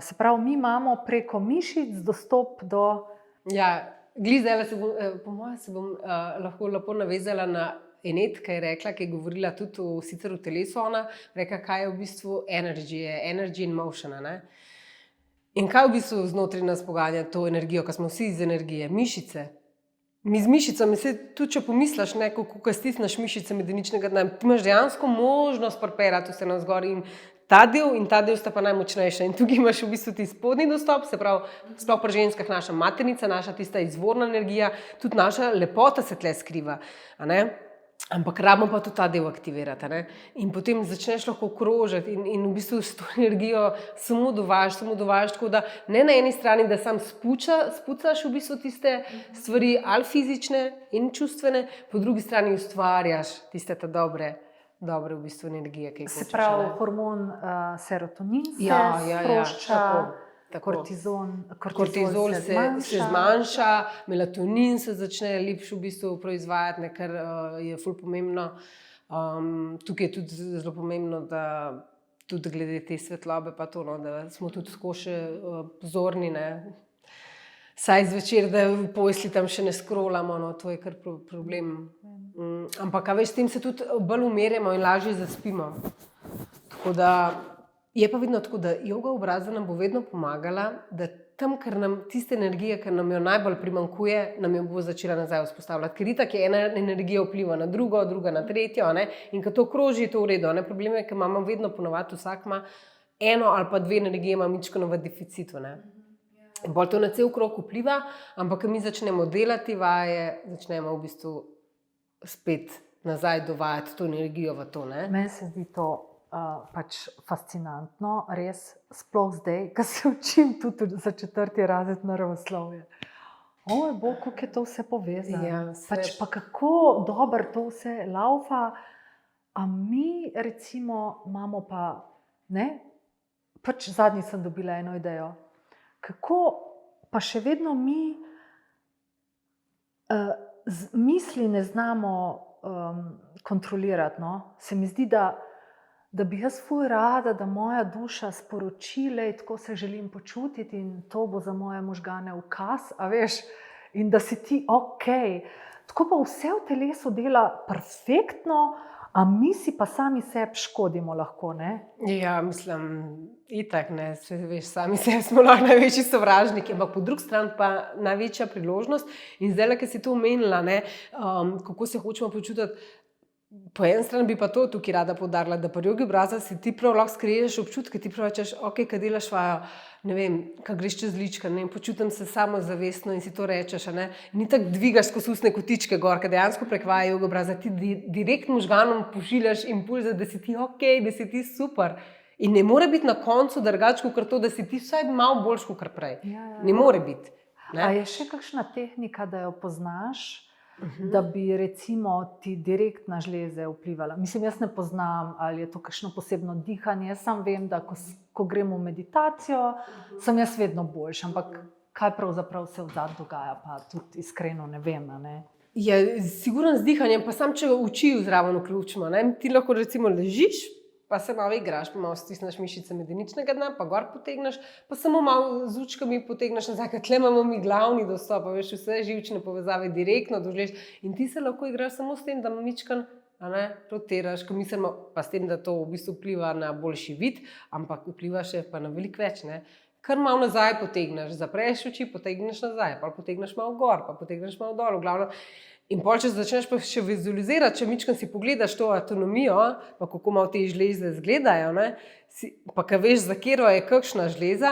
Se pravi, mi imamo preko mišic dostop do... Ja, glizela se bom, po mojem se bom lahko lepo navezala na Enet, ki je rekla, ki je govorila tudi sicer v telesu, ona rekla, kaj je v bistvu energy in motion. Ne? In kaj v bistvu znotraj nas poganja to energijo, ko smo vsi iz energije? Mišice. Mi z mišicami, tudi če pomisliš, kako stisneš mišice medeničnega dna, ti imaš dejansko možnost preperati vse navzgor in ta del sta pa najmočnejša. In tukaj imaš v bistvu ti spodnji dostop, se pravi, sploh pri ženskah naša maternica, naša tista izvorna energija, tudi naša lepota se tle skriva. A ne? Ampak rabimo pa tudi ta del aktivirati. Ne? In potem začneš lahko krožiti in v bistvu s to energijo samo dovajaš, tako da ne na eni strani, da sam spucaš v bistvu tiste stvari, ali fizične in čustvene, po drugi strani ustvarjaš tiste ta dobre v bistvu energije, ki jih hočeš. Se pravi, hormon serotonin se sprošča, kortizol se zmanjša, melatonin se začne lepše v bistvu proizvajati, kar je ful pomembno. Tukaj je tudi zelo pomembno, da tudi glede te svetlobe pa to, no, da smo tudi skozi pozorni, ne. Saj zvečer, da v posli tam še ne scrollamo, no, to je kar problem. Ampak, a veš, s tem se tudi bolj umirjamo in lažje zaspimo. Tako da je pa vedno tako, da joga obraza nam bo vedno pomagala, da tam, ker nam tiste energije, ker nam jo najbolj primanjkuje, nam jo bo začela nazaj vzpostavljati. Ker itak je ena energija vpliva na drugo, druga na tretjo, ne? In ko to kroži, je to v redu. Ne? Problem je, ker imamo vedno ponovati, vsak ima eno ali pa dve energije, ima mičkano v deficitu. Ne? In bolj to na cel krog vpliva, ampak ko mi začnemo delati vaje, začnemo v bistvu spet nazaj dovajati to energijo v to. Ne? Meni se zdi to pač fascinantno, res, sploh zdaj, ko se učim tudi za 4. razred naravoslovje. Oj, bog, kako je to vse povezano. Ja, pač pa kako dobro to vse laufa, a mi recimo imamo pa, ne, pač zadnjič sem dobila eno idejo, kako pa še vedno mi misli ne znamo kontrolirati. No? Se mi zdi, da bi jaz ful rada, da moja duša sporoči, lej, tako se želim počutiti in to bo za moje možgane ukaz, a veš, in da si ti okej. Tako pa vse v telesu dela perfektno, a mi si pa sami sebi škodimo lahko, ne? Ja, mislim, itak, ne, veš, sami sebi smo lahko največji sovražniki, ampak po drugi strani pa največja priložnost. In zdaj, ki si to omenila, ne, kako se hočemo počutiti, po eni strani bi pa to tukaj rada poudarila, da pri jogi obraza si ti prav lahko skriješ občutke, ti prav rečeš, ok, kad delaš vajo, ne vem, kad greš čez lička, ne vem, počutim se samozavestno in si to rečeš, ne, in ni tako dvigaš skozi usne kotičke gor, kad dejansko prek vaje jogi obraza ti direkt možganom pošiljaš impulze, da si ti ok, da si ti super. In ne more biti na koncu drugače kot to, da si ti vsaj malo boljš kot prej. Ja. Ne more biti. Ne? A je še kakšna tehnika, da jo poznaš? Da bi recimo ti direkt na žleze vplivala. Mislim, jaz ne poznam, ali je to kakšno posebno dihanje. Jaz sam vem, da ko grem v meditacijo, sem jaz vedno boljš, ampak kaj pravzaprav se v zadnjem dogaja, pa tudi iskreno ne vem. Ne? Ja, sigurno z dihanjem, pa sam če oči zraven vključimo. Ne? Ti lahko recimo ležiš, pa se malo igraš, pa malo stisneš mišice medeničnega dna, pa gor potegneš, pa samo malo z učkami potegneš nazaj, ker tle imamo mi glavni dostop, veš, vse živčne povezave direktno dožleš in ti se lahko igraš samo s tem, da mičkan rotiraš, ko mislimo, pa s tem, da to v bistvu vpliva na boljši vid, ampak vpliva še pa na veliko več, ne. Kar malo nazaj potegneš, zapreš oči, potegneš nazaj, pa potegneš malo gor, pa potegneš malo dol, v glavno. In pol, če začneš pa še vizualizirati, če mičkam si pogledaš to autonomijo, pa kako malo te žleze izgledajo, ne, pa ka veš, za katero je kakšna žleza,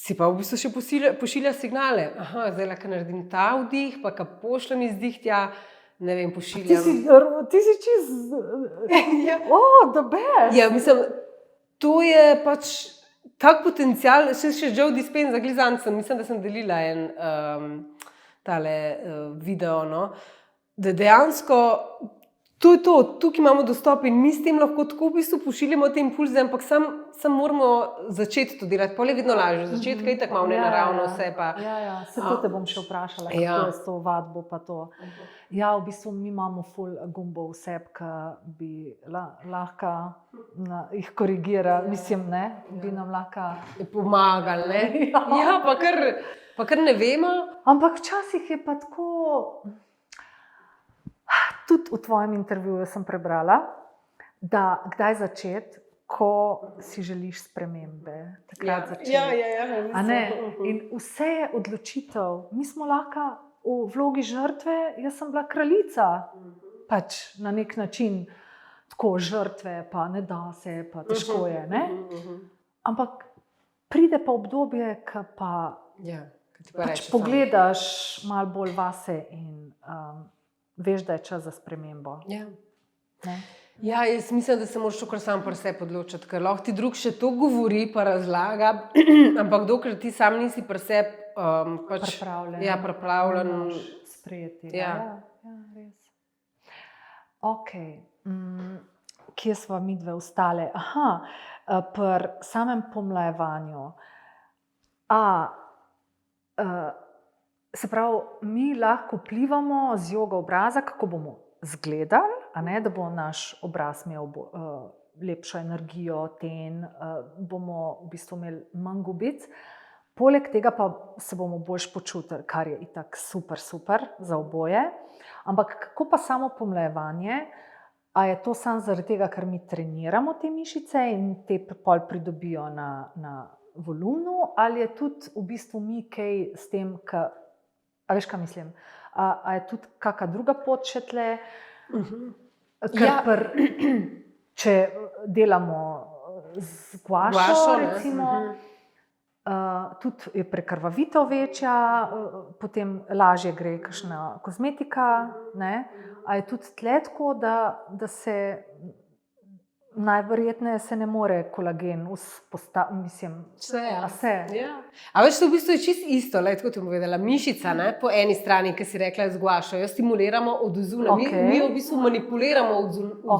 si pa v bistvu še pošilja signale. Aha, zdaj lahko naredim ta vdih, pa ka pošljem izdih tja, ne vem, pošiljam. Ti si čist... the best! Ja, mislim, to je pač tak potencial, še Joe Dispenza, glizanca, mislim, da sem delila tale video, no, da dejansko To je to, tukaj imamo dostop in mi s tem lahko tako v bistvu pošiljamo te impulze, ampak sam moramo začeti to delati. Pol je vedno lažje začeti, kaj tako malo nenaravno vse. Se to te bom še vprašala, kako je s to vadbo pa to. Ja, v bistvu mi imamo ful gumbov vseb, ki bi lahko jih korigira, mislim, ne, bi nam lahko pomagali, ne? Ja, pa kar ne vemo. Ampak včasih je pa tako... Tudi v tvojem intervjuju sem prebrala, da kdaj začeti, ko si želiš spremembe. Takrat začeti. A ne? In vse je odločitev. Mi smo lahko v vlogi žrtve, jaz sem bila kraljica. Pač na nek način tako žrtve, pa ne da se, pa težko je. Ne? Ampak pride pa obdobje, ki pa pač pogledaš malo bolj vase in veš, da je čas za spremembo. Ja, jaz mislim, da se moraš kar sam pri sebi odločiti, ker lahko ti drug še to govori pa razlaga, ampak dokler ti sam nisi pri sebi pripravljen sprejeti. Ja, res. Ok. Kje sva midve ostale? Pri samem pomlajevanju. Se pravi, mi lahko vplivamo z jogo obraza, kako bomo izgledali, da bo naš obraz imel lepšo energijo, bomo v bistvu imeli manj gubic. Poleg tega pa se bomo boljš počutili, kar je itak super za oboje. Ampak kako pa samo pomlajevanje? A je to samo zaradi tega, ker mi treniramo te mišice in te pol pridobijo na volumnu, ali je tudi v bistvu mi kaj s tem, a veš, kaj mislim? A je tudi kakšna druga pot še tle? Če delamo z guašo, recimo, tudi je prekrvavitev večja, potem lažje gre kakšna kozmetika, ne? A je tudi tle tako, da se najverjetneje se ne more kolagen vzpostaviti, mislim, vse. A veš, to v bistvu je čisto isto, tako ti bom povedala, mišica, ne, po eni strani, ki si rekla, z guašo, jo stimuliramo od zunaj, mi v bistvu manipuliramo od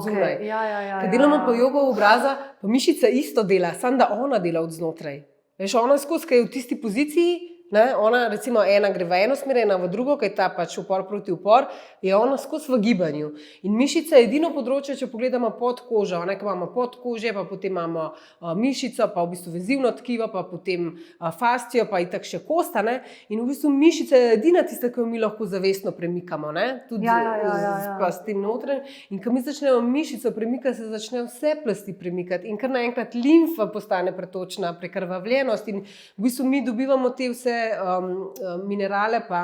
zunaj. Ker delamo pa jogo obraza, pa mišica isto dela, samo da ona dela od znotraj. Veš, ona skozi, ki je v tisti poziciji, ne, ona recimo ena gre v eno smer, ena v drugo, kaj ta pač upor proti upor, je ona skozi v gibanju. In mišica je edino področje, če pogledamo pod kožo, ki imamo pod kože, pa potem imamo mišico, pa v bistvu vezivno tkivo, pa potem fascijo, pa itak še kosta, ne. In v bistvu mišica je edina tista, ki jo mi lahko zavestno premikamo, ne. Tudi pa s tem notranj. In ko mi začnemo mišico premikati, se začnejo vse plasti premikati in kar naenkrat limfa postane pretočna, prekrvavljenost in v bistvu mi dobivamo te vse minerale pa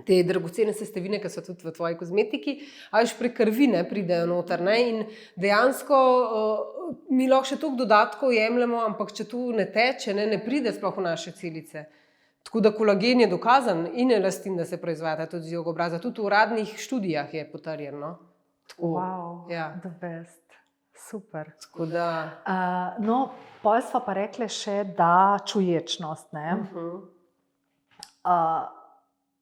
te dragocene sestavine, ki so tudi v tvoji kozmetiki, a veš, prek krvi pridejo noter, ne, in dejansko mi lahko še toliko dodatkov jemljemo, ampak če to ne teče, ne pride sploh v naše celice. Tako da kolagen je dokazan in elastin, da se proizvaja tudi z jogo obraza, tudi v uradnih študijah je potrjeno. Wow, the best. Super. Tako da... No, pol sva pa rekle še, da čuječnost, ne?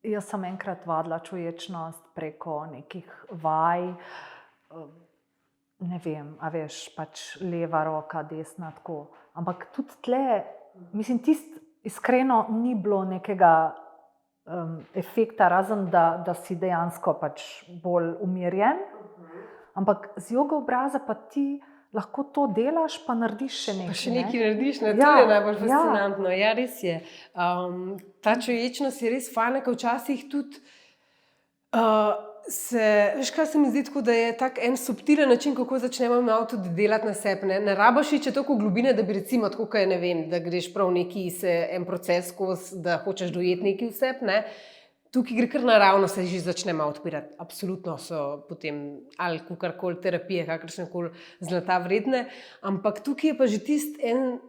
Jaz sem enkrat vadila čuječnost preko nekih vaj, ne vem, a veš, pač leva roka, desna, tako. Ampak tudi tle, mislim, iskreno ni bilo nekega efekta, razen da si dejansko pač bolj umirjen. Ampak z jogo obraza pa ti lahko to delaš, pa narediš še nekaj. Pa še nekaj narediš, ne? To je najbolj fascinantno. Ja, res je. Ta čuječnost je res fajna, ker včasih tudi veš, kaj se mi zdi tako, da je tak en subtilen način, kako začnemo malo tudi delati na sebi. Ne rabiš iti toliko globine, da bi recimo tako, kaj ne vem, da greš prav neki en proces skozi, da hočeš dojeti neki v sebi, ne. Tukaj gre kar naravno, se že začnemo odpirati. Absolutno so potem ali kakorkoli terapije, kakršnekoli zlata vredne, ampak tukaj je pa že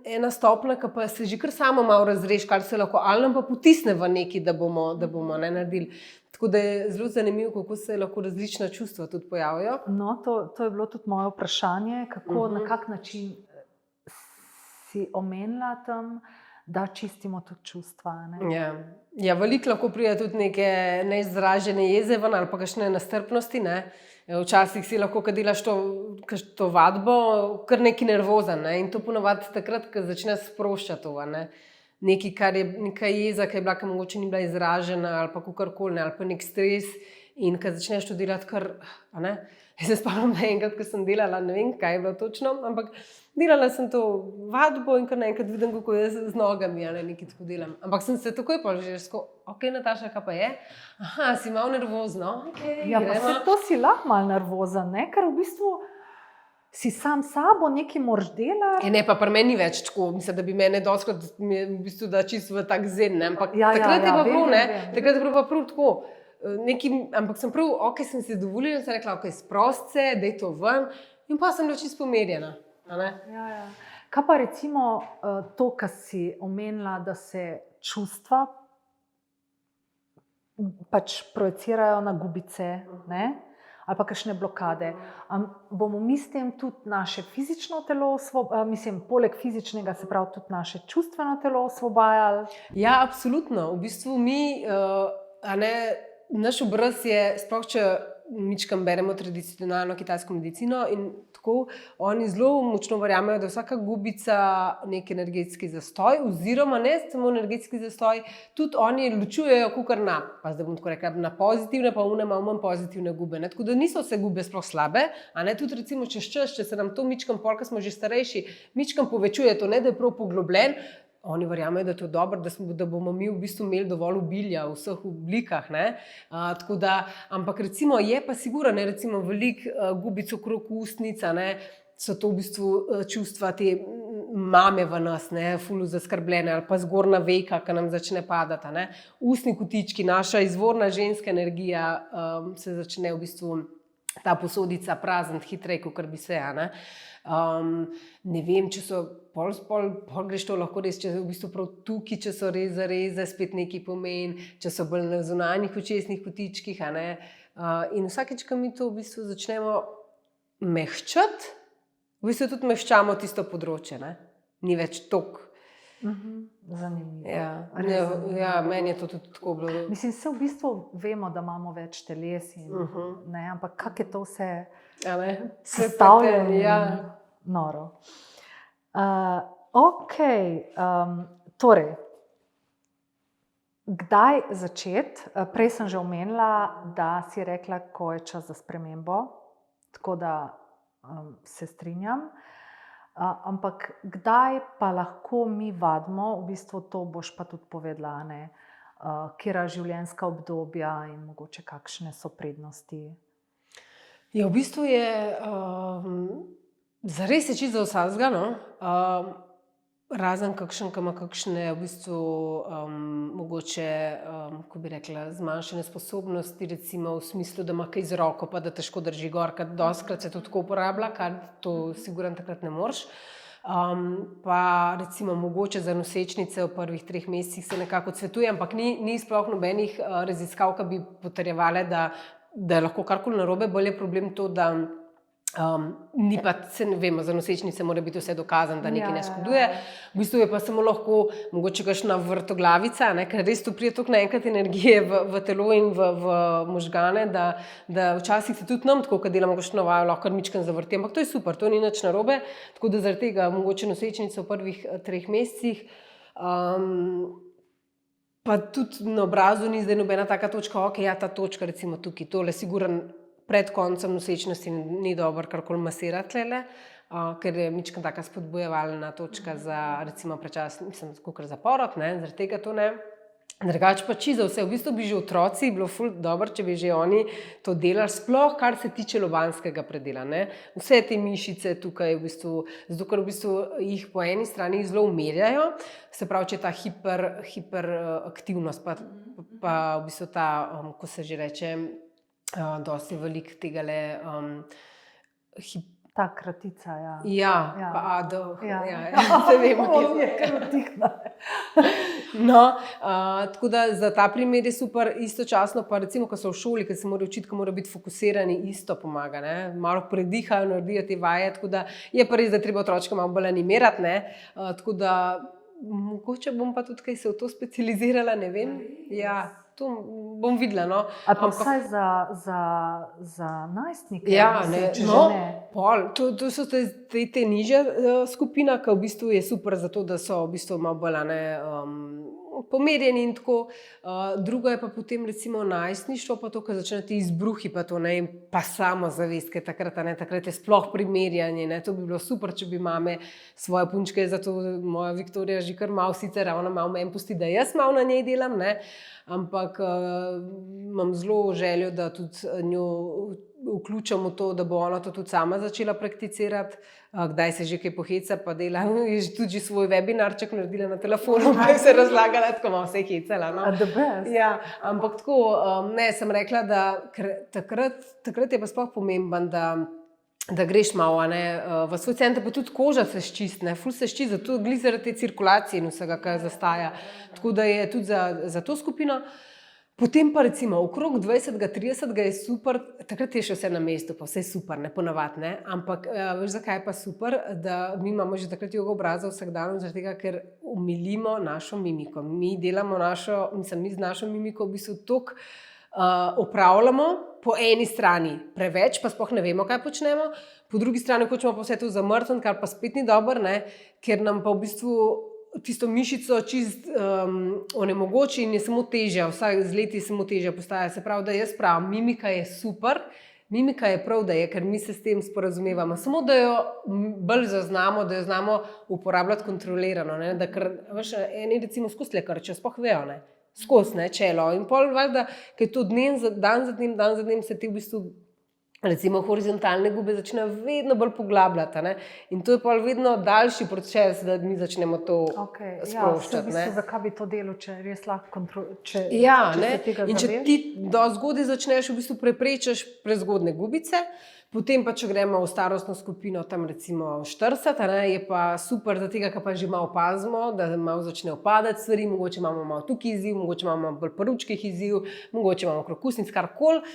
ena stopnja, ki pa se že kar samo malo razreši, kar se lahko, ali nam pa potisne v neki, da bomo naredili. Tako da je zelo zanimivo, kako se lahko različna čustva tudi pojavijo. No, to je bilo tudi moje vprašanje, kako, na kak način si omenila tam, da čistimo tudi čustva. Ja, veliko lahko pride tudi neke neizražene jeze ven ali pa kakšne nestrpnosti, ne? Včasih si lahko, ko delaš to vadbo, kar neki nervozen, ne? In to ponovadi takrat, ko začneš sproščati to, ne? Nekaj, kar je neka jeza, ki je bila, ki mogoče ni bila izražena ali pa kakorkoli, ali pa nek stres in ko začneš to delati kar, ne? Jaz se spomnim, da enkrat, ko sem delala, ne vem, kaj je bilo točno, ampak delala sem to vadbo in kar naenkrat vidim, kako jaz z nogami, ne, nekaj tako delam. Ampak sem se takoj pa že rekel, ok, Nataša, kaj pa je? Aha, si malo nervozno. Okay, ja, pa se to si lahko malo nervozen, ne? Ker v bistvu si sam sabo nekaj moraš delati. Ne, pa pri meni ni več tako, mislim, da bi mene doskrat v bistvu da čisto v tak zen, ne? Ampak takrat je pa prav, ne? Takrat je pa prav tako. Ampak sem prav, ok, sem se dovolila in sem rekla, ok, sprost se, daj to ven in pa sem bila čisto pomerjena. Ja. Kaj pa recimo to, kar si omenila, da se čustva pač projicirajo na gubice, ne? Ali pa kakšne blokade. Bomo mi s tem tudi naše fizično telo, poleg fizičnega, se pravi tudi naše čustveno telo osvobajali? Ja, absolutno. V bistvu naš obraz je, sploh če mičkam beremo tradicionalno kitajsko medicino in tako, oni zelo močno verjamejo, da vsaka gubica nek energetski zastoj, oziroma ne samo energetski zastoj, tudi oni ločujejo kakor pa zdaj bom tako rekla, na pozitivne pa malo manj pozitivne gube. Ne? Tako da niso vse gube sploh slabe, tudi recimo čez čas, če se nam to mičkam, ko smo že starejši, mičkam povečuje to, ne da je prav poglobljen. Oni verjamejo, da je to dobro, da bomo mi v bistvu imeli dovolj obilja v vseh oblikah. Ampak recimo je pa sigurno, recimo veliko gubic okrog ustnica, so to v bistvu čustva te mame v nas, fulu zaskrbljene, ali pa zgornja veka, ki nam začne padati. Ustni kotički, naša izvorna ženska energija se začne v bistvu ta posodica prazniti hitreje, kot bi se. Ne vem, če so pol greš to lahko res, če v bistvu prav tukaj, če so res zareze, spet nekaj pomeni, če so bolj na zunanjih očesnih kotičkih. In vsakeč, ko mi to v bistvu začnemo mehčati, v bistvu tudi mehčamo tisto področje. Ni več toliko. Zanimivo. Ja, meni je to tudi tako bilo. Mislim, se v bistvu vemo, da imamo več teles, ampak kako je to vse sestavljeno? Ja. Noro. Ok, torej, kdaj začeti? Prej sem že omenila, da si rekla, ko je čas za spremembo, tako da se strinjam. Ampak kdaj pa lahko mi vadimo, v bistvu to boš pa tudi povedala, katera življenjska obdobja in mogoče kakšne so prednosti? Ja, v bistvu je zares je čisto za vsakega, razen kakšen, ki ima kakšne v bistvu mogoče, ko bi rekla, zmanjšane sposobnosti, recimo v smislu, da ima kaj z roko, pa da težko drži gor, ker dostikrat se to tako uporablja, kar to sigurno takrat ne moreš. Pa recimo mogoče za nosečnice v prvih 3 mesecih se nekako odsvetuje, ampak ni sploh nobenih raziskav, ki bi potrjevale, da je lahko karkoli narobe. Bolj je problem to, da ni pa, ne vemo, za nosečnice mora biti vse dokazano, da nekaj ne škoduje. V bistvu je pa samo lahko mogoče kakšna vrtoglavica, ker res tu pride toliko naenkrat energije v telo in v možgane, da včasih se tudi nam, tako, ko delamo kakšno vajo, lahko mičkam zavrti, ampak to je super, to ni nič narobe, tako da zaradi tega mogoče nosečnice v prvih 3 mesecih. Pa tudi na obrazu ni zdaj nobena taka točka, ok, ja, ta točka recimo tukaj, tole sigurno pred koncem nosečnosti ni dobro karkoli masirati tlele, ker je mičkam taka spodbujevalna točka za recimo prečasni, mislim, kakor za porod, zaradi tega to ne. Drugače pa čisto vse, v bistvu bi že otroci bilo ful dobro, če bi že oni to delali, sploh kar se tiče lobanskega predela. Vse te mišice tukaj v bistvu, zato ker v bistvu jih po eni strani zelo umirjajo, se pravi, če ta hiperaktivnost, pa v bistvu ta, ko se že reče, dosti veliko tegale ta kratica, ja. Ja, pa ado. Se vemo, kje je kratika. No, tako da za ta primer je super, istočasno pa recimo, ko so v šoli, ko se morajo učiti, ko morajo biti fokusirani, isto pomaga, malo predihajo, naredijo te vaje, tako da je pa res, da treba otročka malo bolj animirati, tako da mogoče bom pa tudi kaj se v to specializirala, ne vem. Ja. to bom videla. No. Ali pa vsaj za najstnike? Ja, to so te nižja skupina, ki v bistvu je super zato, da so v bistvu malo bolj pomerjeni in tako. Drugo je pa potem recimo najstništvo, pa to, ko začnejo ti izbruhi, pa to, ne, pa samozavest, ker takrat je sploh primerjanje, ne. To bi bilo super, če bi mame svoje punčke, zato moja Viktorija že kar malo, sicer ona malo meni pusti, da jaz malo na njej delam, ne. Ampak imam zelo željo, da tudi njo vključim v to, da bo ona to tudi sama začela prakticirati. Kdaj se že kaj poheca, pa dela, je tudi svoj webinarček naredila na telefonu, pa je se razlagala, tako malo se je hecala. No. Ja, ampak tako, ne, sem rekla, da takrat je pa sploh pomemben, da greš malo v svoj center, pa tudi koža se ščistne, ful se ščist, zato glih zaradi te cirkulacije in vsega, kar zastaja. Tako da je tudi za to skupino. Potem pa recimo okrog 20-30 je super, takrat je še vse na mestu, pa vse je super, ne ponavadi, ne. Ampak veš, zakaj je pa super, da mi imamo že takrat jogo obraza vsak dan, zaradi tega, ker umilimo našo mimiko. Mi delamo mi z našo mimiko v bistvu toliko opravljamo, po eni strani preveč, pa sploh ne vemo, kaj počnemo, po drugi strani hočemo pa vse to zamrzniti, kar pa spet ni dobro, ne, ker nam pa v bistvu tisto mišico čist onemogoči in je samo težja, vsaj z leti samo težja postaja. Se pravi, da jaz pravim, mimika je super, mimika je prav, da je, ker mi se s tem sporazumevamo. Samo da jo bolj zaznamo, da jo znamo uporabljati kontrolirano, ne, da ker, veš, eni recimo skozi lekarče, sploh vejo, ne, skozi, ne, čelo. In pol valjda, ker to dan za dnem se ti v bistvu recimo horizontalne gube začnejo vedno bolj poglabljati, ne? In to je pa vedno daljši proces, da mi začnemo to sproščati. Ja, v bistvu, zakaj bi to delo, če res lahko če se tega zaveš? In če ti do zgodaj začneš, v bistvu preprečiš prezgodne gubice, potem pa, če gremo v starostno skupino, tam recimo 40, je pa super za tega, kar pa že malo opazimo, da malo začnejo padati stvari, mogoče imamo malo tukaj izziv, mogoče imamo bolj pri ručkih izziv, mogoče imamo okrog ustnic, karkoli.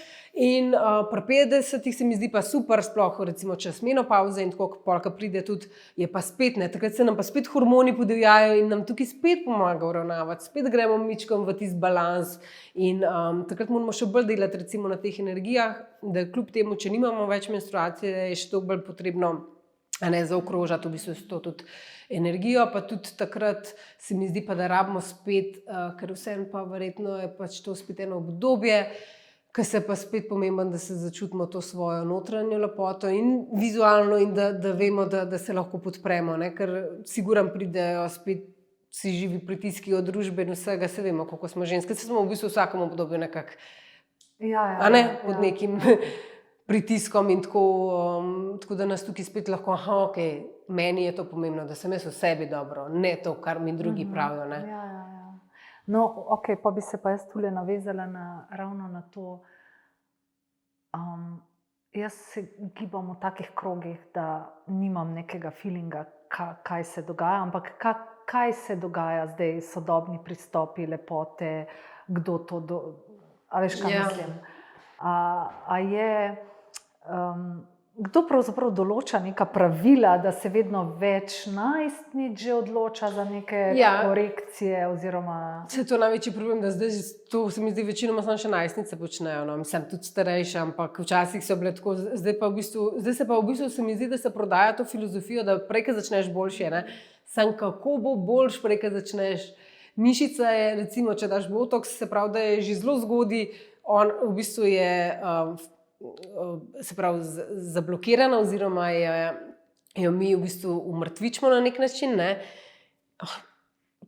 In pri 50 se mi zdi pa super, sploh recimo čas menopavze in tako, polka pride tudi, je pa spet, ne, takrat se nam pa spet hormoni podivjajo in nam tukaj spet pomaga uravnavati, spet gremo mičkom v tisti balans in takrat moramo še bolj delati recimo na teh energijah, da kljub temu, če nimamo več menstruacije, je še to bolj potrebno zaokrožati v bistvu to tudi energijo, pa tudi takrat se mi zdi pa, da rabimo spet, ker vseeno pa verjetno je pač to spet eno obdobje, ker se pa spet pomemben, da se začutimo to svojo notranjo lepoto in vizualno in da vemo, da se lahko podpremo, ne? Ker siguran pridejo spet vsi živi pritiski od družbe in vsega, se vemo, kako smo ženske, se smo v bistvu v vsakem obdobju nekako pod nekim pritiskom in tako da nas tukaj spet lahko, meni je to pomembno, da sem jaz v sebi dobro, ne to, kar mi drugi pravijo, ne. No, pa bi se pa jaz tule navezala ravno na to. Jaz se gibam v takih krogih, da nimam nekega feelinga, kaj se dogaja, ampak kaj se dogaja zdaj, sodobni pristopi, lepote, kdo to, a veš, kaj mislim? A je, kdo pravzaprav določa neka pravila, da se vedno več najstnic že odloča za neke korekcije oziroma... Se to največji problem, da zdaj to se mi zdi večinoma samo še najstnice počnejo, no, mislim, tudi starejše, ampak včasih so bile tako, zdaj se pa v bistvu se mi zdi, da se prodaja to filozofijo, da prej, ko začneš boljše, ne, sam kako bo boljš prej, ko začneš. Mišica je, recimo, če daš botoks, se pravi, da je že zelo zgodaj, on v bistvu je... se pravi, zablokirana oziroma jo mi v bistvu umrtvičimo na nek način, ne.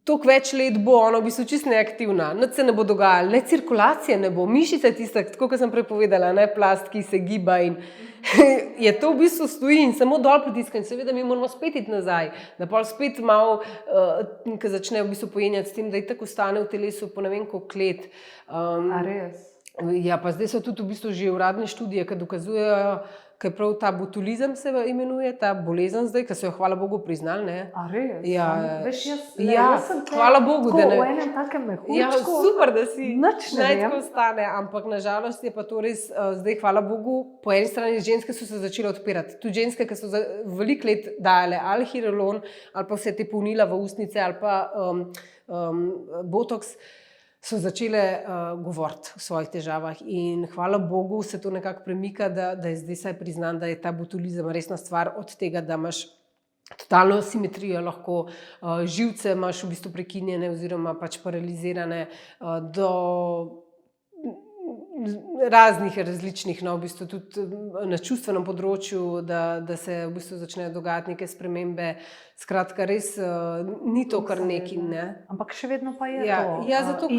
Toliko več let bo ona v bistvu čisto neaktivna, nič se ne bo dogajalo, le cirkulacije ne bo, mišica je tista, tako kot sem prej povedala, ne, plast, ki se giba in je to v bistvu stoji in samo dol pritiska in seveda mi moramo spet iti nazaj, da pol spet malo, ko začne v bistvu pojenjati s tem, da itak ostane v telesu po ne vem koliko let. A res? Ja, pa zdaj so tudi v bistvu že uradne študije, ki dokazujejo, ker prav ta botulizem se imenuje, ta bolezen zdaj, ki so jo hvala Bogu priznali, ne. A res? Ja, veš, jaz sem hvala Bogu, da ne. V enem takem mehurčku. Ja, super, da si nič ne vem. tako stane, ampak nažalost je pa to res, zdaj hvala Bogu, po eni strani ženske so se začele odpirati, tudi ženske, ki so veliko let dajale ali hiralon, ali pa vse te polnila v ustnice, ali pa botoks, so začele govoriti o svojih težavah in hvala Bogu se to nekako premika, da je zdaj saj priznan, da je ta botulizem resna stvar od tega, da imaš totalno asimetrijo, lahko živce imaš v bistvu prekinjene oziroma pač paralizirane do raznih različnih, no, v bistvu tudi na čustvenem področju, da se v bistvu začnejo dogajati neke spremembe. Skratka, res ni to kar neki, ne. Ampak še vedno pa je Ja, to. ja, zato,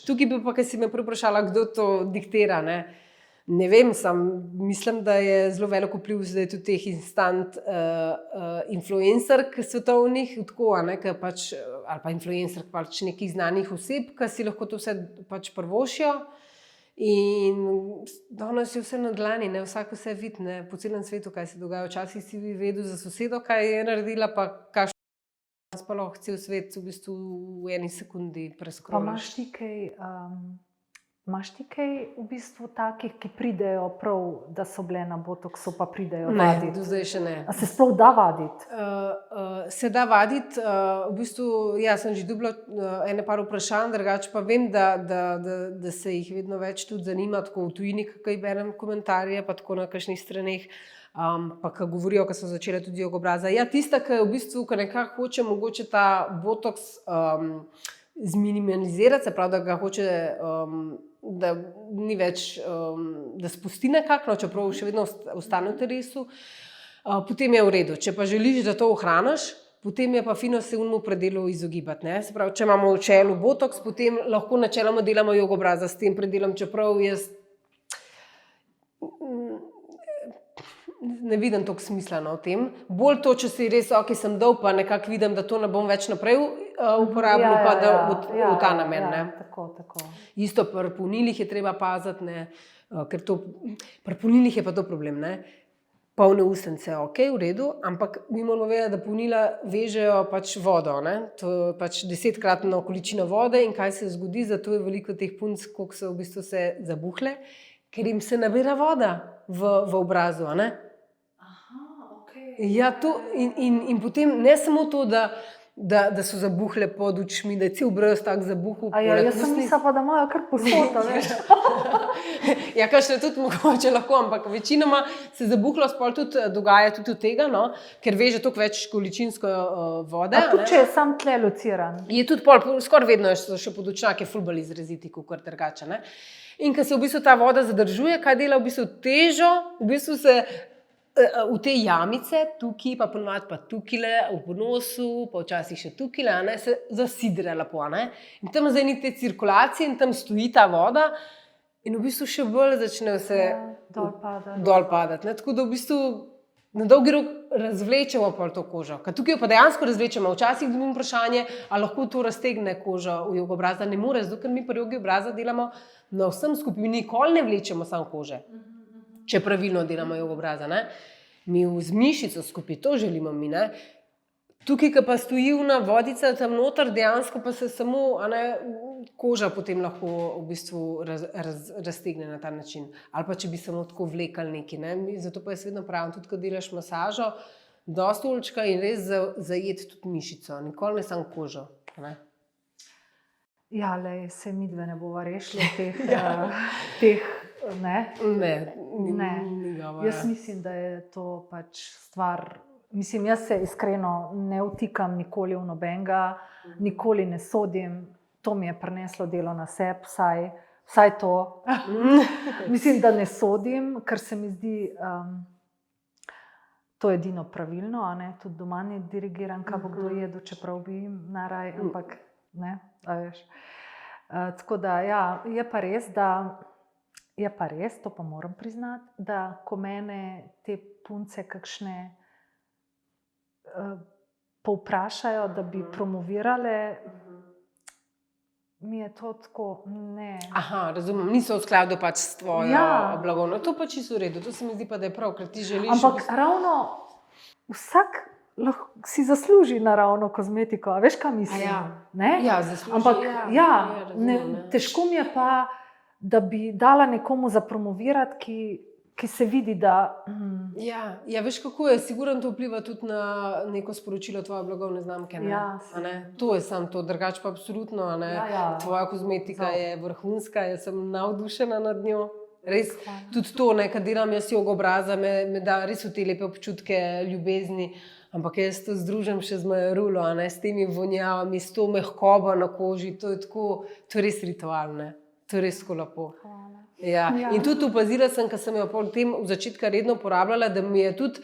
tukaj bi pa, ker si me vprašala, kdo to diktira, ne. Ne vem, mislim, da je zelo veliko vpliv zdaj tudi teh instant influencerk svetovnih, tako, ne, pač, ali pa influencerk pač nekih znanih oseb, ki si lahko to vse pač privoščijo. In danes je vse na dlani, ne, vsak vse vidi, ne, po celem svetu, kaj se dogaja. Včasih si vedel za sosedo, kaj je naredila, pa kakšno pa lahko cel svet v bistvu v eni sekundi preskrolaš. Pa imaš ti kaj v bistvu takih, ki pridejo prav, da so bile na botoksu, pa pridejo vaditi? Ne, do zdaj še ne. A se sploh da vaditi? Se da vaditi, v bistvu, ja, sem že dobila ene par vprašanj, drugače pa vem, da se jih vedno več tudi zanima, tako v tujini, kaj berem komentarje, pa tako na kakšnih straneh, pa ki govorijo, ki so začele tudi jogobraza. Ja, tista, ki v bistvu, ki nekako hoče mogoče ta botoks zminimalizirati, se pravi, da ga hoče, da ni več, da spusti nekako, čeprav še vedno ostane v telesu, potem je v redu. Če pa želiš, da to ohraniš, potem je pa fino se v predelu izogibati, ne. Se pravi, če imamo v čelu botoks, potem lahko načeloma delamo jogobraza s tem predelom, čeprav jaz ne vidim toliko smisla v tem. Bolj to, če si res, ok, sem dol, pa nekako vidim, da to ne bom več naprej uporabljal, pa da v ta namen, ne. Tako. Isto pri polnilih je treba paziti, ne, ker pri polnilih je pa to problem, ne. Polne ustnice, ok, v redu, ampak mi moramo vedeti, da polnila vežejo pač vodo, ne. To je pač 10-kratna količina vode in kaj se zgodi, zato je veliko teh punc, koliko so v bistvu se zabuhle, ker jim se nabira voda v obrazu, ne. Ja, to in potem ne samo to, da so zabuhle pod očmi, da je cel obraz tak zabuhel. Jaz sem mislila pa, da imajo kar posod, veš. Ja, kakšne tudi mogoče lahko, ampak večinoma se zabuhlost pol tudi dogaja tudi od tega, no, ker veže toliko več količinsko vode. A tudi, če je sam tle lociran. Je tudi pol, skoraj vedno so še podočnjaki ful bolj izraziti, kakor drugače, ne. In ko se v bistvu ta voda zadržuje, kaj dela v bistvu težo, v bistvu se v te jamice, tukaj, pa ponovadi pa tukile, v ponosu, pa včasih še tukile, ne, se zasidre lepo, ne. In tam zdaj ni te cirkulacije in tam stoji ta voda in v bistvu še bolj začne se dol padati, ne. Tako da v bistvu na dolgi rok razvlečemo pol to kožo. Ker tukaj pa dejansko razvlečemo. Včasih dobim vprašanje, ali lahko to raztegne kožo v jogobraza. Ne more, zato ker mi pri jogi obraza delamo na vsem skupaj, mi nikoli ne vlečemo samo kože. Če pravilno delamo jogobraza, ne. Mi z mišico skupaj, to želimo mi, ne. Tukaj, ko pa stoji ona vodica tam noter, dejansko pa se samo, koža potem lahko v bistvu raztegne na ta način. Ali pa če bi samo tako vlekali nekaj, ne. Zato pa jaz vedno pravim, tudi ko delaš masažo, dosti oljčka in res zajeti tudi mišico, nikoli ne samo kožo, ne. Ja, lej, se midve ne bova rešili teh. Ne. Jaz mislim, da je to pač stvar, mislim, jaz se iskreno ne vtikam nikoli v nobenega, nikoli ne sodim, to mi je prineslo delo na sebi, vsaj to. Mislim, da ne sodim, ker se mi zdi to edino pravilno, tudi doma ne dirigiram, kaj bo kdo jedel, čeprav bi jim naraj, ampak ne, a veš. Tako da, ja, je pa res, to pa moram priznati, da ko mene te punce kakšne povprašajo, da bi promovirale, mi je to tako, ne. Aha, razumem, niso v skladu pač s tvojo blagovno. To pa čisto v redu, to se mi zdi pa, da je prav, ker ti želiš. Ampak ravno vsak si zasluži naravno kozmetiko, a veš, kaj mislim? Ja, zasluži. Ampak težko mi je pa, da bi dala nekomu za promovirati, ki se vidi, da Ja, veš kako je, sigurno to vpliva tudi na neko sporočilo tvoje blagovne znamke. To je samo to, drugače pa absolutno. Tvoja kozmetika je vrhunska, jaz sem navdušena nad njo. Res, tudi to, kad delam jaz jogo obraza, me da res v te lepe občutke ljubezni, ampak jaz to združim še z mojo rulo, s temi vonjavami, s to mehkobo na koži, to je res ritualno, to je res tako lepo. Ja. In tudi opazila sem, ker sem jo potem v začetku redno uporabljala, da mi je tudi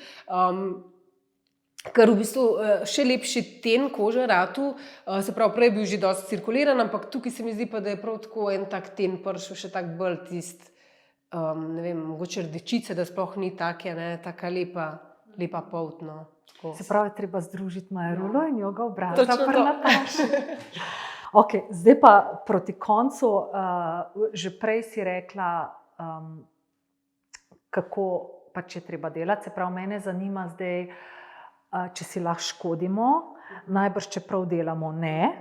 kar v bistvu še lepši ten kože ratu, se pravi, prej je bil že dosti cirkuliran, ampak tukaj se mi zdi pa, da je prav tako en tak ten pršel, še tak bolj tist, ne vem, mogoče rdečice, da sploh ni taka lepa poltno. Se pravi, treba združiti mojo rulo in jogo obraza. Okay, zdaj pa proti koncu, že prej si rekla, kako pač je treba delati. Se pravi, mene zanima zdaj, če si lahko škodimo, najbrž čeprav delamo ne,